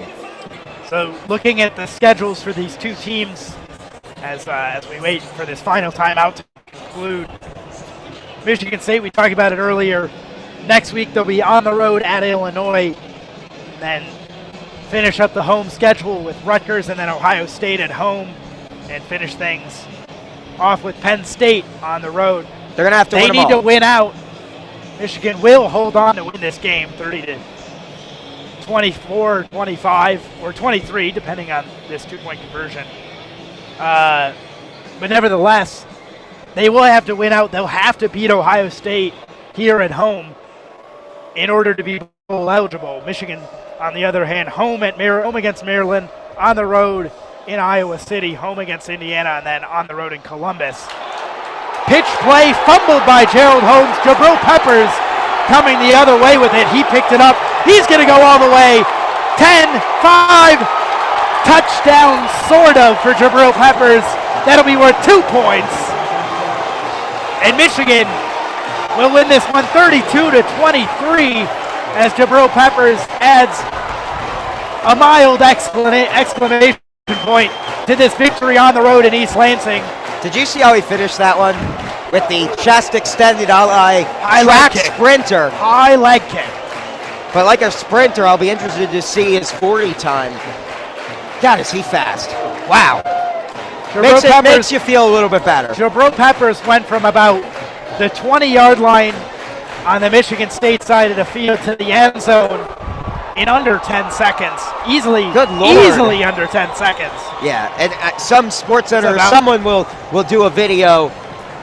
So looking at the schedules for these two teams as we wait for this final timeout to conclude, Michigan State, we talked about it earlier, next week they'll be on the road at Illinois, and then finish up the home schedule with Rutgers and then Ohio State at home, and finish things off with Penn State on the road. They're going to have to win them all. They need to win out. Michigan will hold on to win this game 30-24, 25, or 23, depending on this 2-point conversion. But nevertheless, they will have to win out. They'll have to beat Ohio State here at home in order to be bowl eligible. Michigan, on the other hand, home against Maryland, on the road in Iowa City, home against Indiana, and then on the road in Columbus. Pitch play fumbled by Gerald Holmes. Jabril Peppers coming the other way with it. He picked it up. He's going to go all the way. 10-5. Touchdown, sort of, for Jabril Peppers. That'll be worth 2 points. And Michigan will win this one 32-23 as Jabril Peppers adds a mild exclamation point to this victory on the road in East Lansing. Did you see how he finished that one? With the chest extended track sprinter. High leg kick. But like a sprinter, I'll be interested to see his 40 time. God, is he fast. Wow. Makes you feel a little bit better. Jabril Peppers went from about the 20-yard line on the Michigan State side of the field to the end zone in under 10 seconds. Easily. Good Lord. Easily under 10 seconds. Yeah, and some sports center, someone will do a video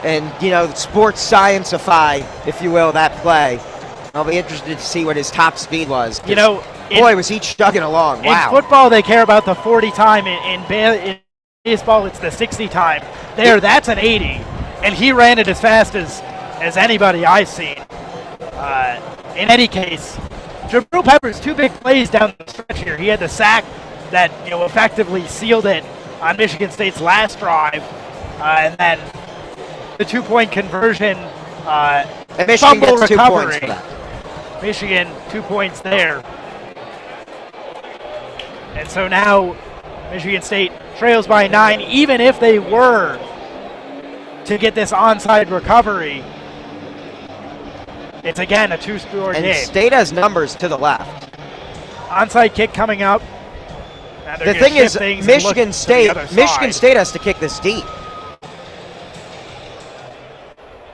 and, sports science-ify, if you will, that play. I'll be interested to see what his top speed was. Boy, was he chugging along. Wow. In football, they care about the 40 time. In baseball, it's the 60 time. That's an 80. And he ran it as fast as anybody I've seen. In any case, Jabril Peppers, 2 big plays down the stretch here. He had the sack that effectively sealed it on Michigan State's last drive, and then the 2-point conversion, and Michigan fumble gets recovery. 2 points for that. Michigan 2 points there, and so now Michigan State trails by 9. Even if they were to get this onside recovery, it's again a 2-score game. And State has numbers to the left. Onside kick coming up. The thing is, Michigan State has to kick this deep.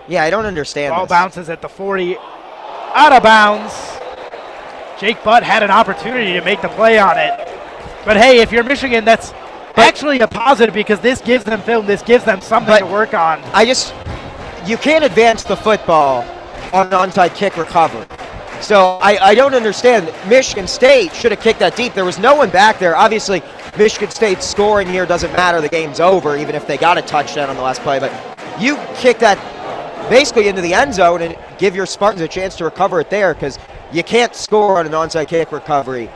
Yeah, I don't understand. Ball bounces at the 40, out of bounds. Jake Butt had an opportunity to make the play on it. But hey, if you're Michigan, that's actually a positive because this gives them film. This gives them something to work on. You can't advance the football on an onside kick recovery. So I don't understand. Michigan State should have kicked that deep. There was no one back there. Obviously, Michigan State's scoring here doesn't matter. The game's over, even if they got a touchdown on the last play. But you kick that basically into the end zone and give your Spartans a chance to recover it there because you can't score on an onside kick recovery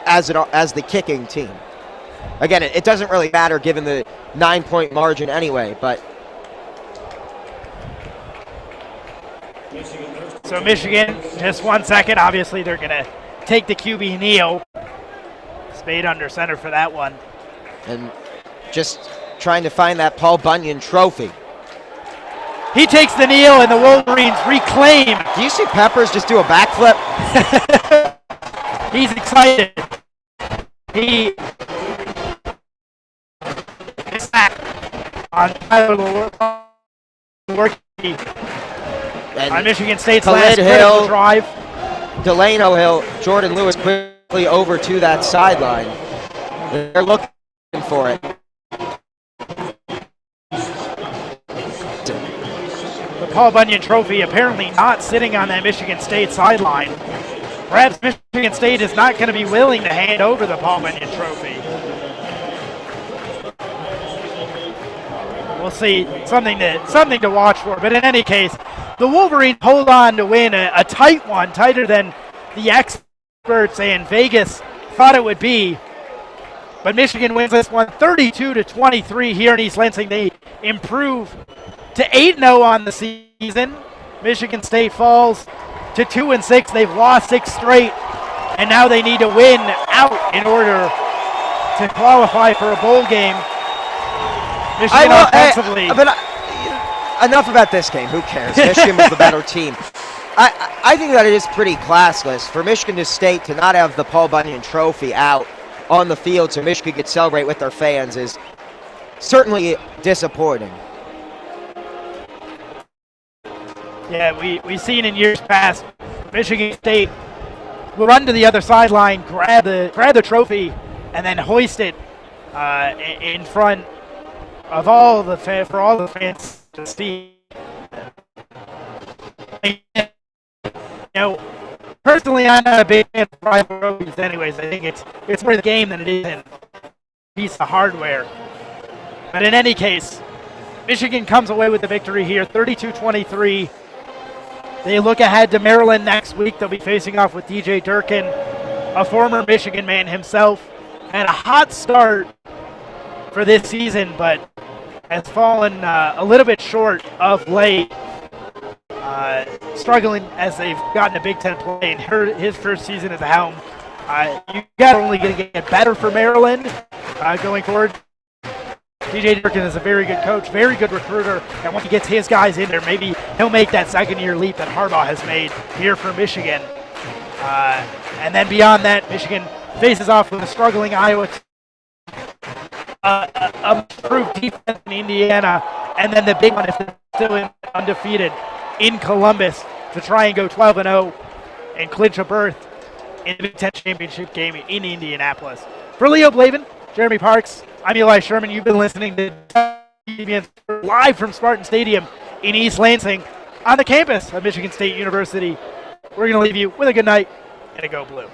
as the kicking team. Again, it doesn't really matter given the 9-point margin anyway, but. So Michigan, just 1 second. Obviously, they're going to take the QB kneel. Spade under center for that one. And just trying to find that Paul Bunyan trophy. He takes the kneel and the Wolverines reclaim. Do you see Peppers just do a backflip? He's excited. He is back on on Michigan State's last critical drive. Delano Hill, Jordan Lewis quickly over to that sideline. They're looking for it. The Paul Bunyan Trophy apparently not sitting on that Michigan State sideline. Perhaps Michigan State is not going to be willing to hand over the Paul Bunyan Trophy. We'll see, something to watch for. But in any case, the Wolverines hold on to win a tight one, tighter than the experts and Vegas thought it would be. But Michigan wins this one 32-23 here in East Lansing. They improve to 8-0 on the season. Michigan State falls to 2-6. They've lost 6 straight, and now they need to win out in order to qualify for a bowl game. Michigan offensively. Enough about this game. Who cares? Michigan was the better team. I think that it is pretty classless for Michigan State to not have the Paul Bunyan Trophy out on the field so Michigan could celebrate with their fans is certainly disappointing. Yeah, we've seen in years past Michigan State will run to the other sideline, grab the trophy, and then hoist it in front of all the for all the fans to see. You know, personally, I'm not a big fan of rival trophies. Anyways, I think it's more the game than it is a piece of hardware. But in any case, Michigan comes away with the victory here, 32-23. They look ahead to Maryland next week. They'll be facing off with DJ Durkin, a former Michigan man himself. Had a hot start for this season, but has fallen a little bit short of late. Struggling as they've gotten a Big Ten play in his first season as a Helm. You got only going to get better for Maryland going forward. DJ Durkin is a very good coach, very good recruiter, and when he gets his guys in there, maybe he'll make that second-year leap that Harbaugh has made here for Michigan. And then beyond that, Michigan faces off with a struggling Iowa, improved defense in Indiana, and then the big one if they're still undefeated in Columbus to try and go 12-0 and clinch a berth in the Big Ten championship game in Indianapolis. For Leo Blavin, Jeremy Parks, I'm Eli Sherman. You've been listening to TBN live from Spartan Stadium in East Lansing on the campus of Michigan State University. We're going to leave you with a good night and a Go Blue.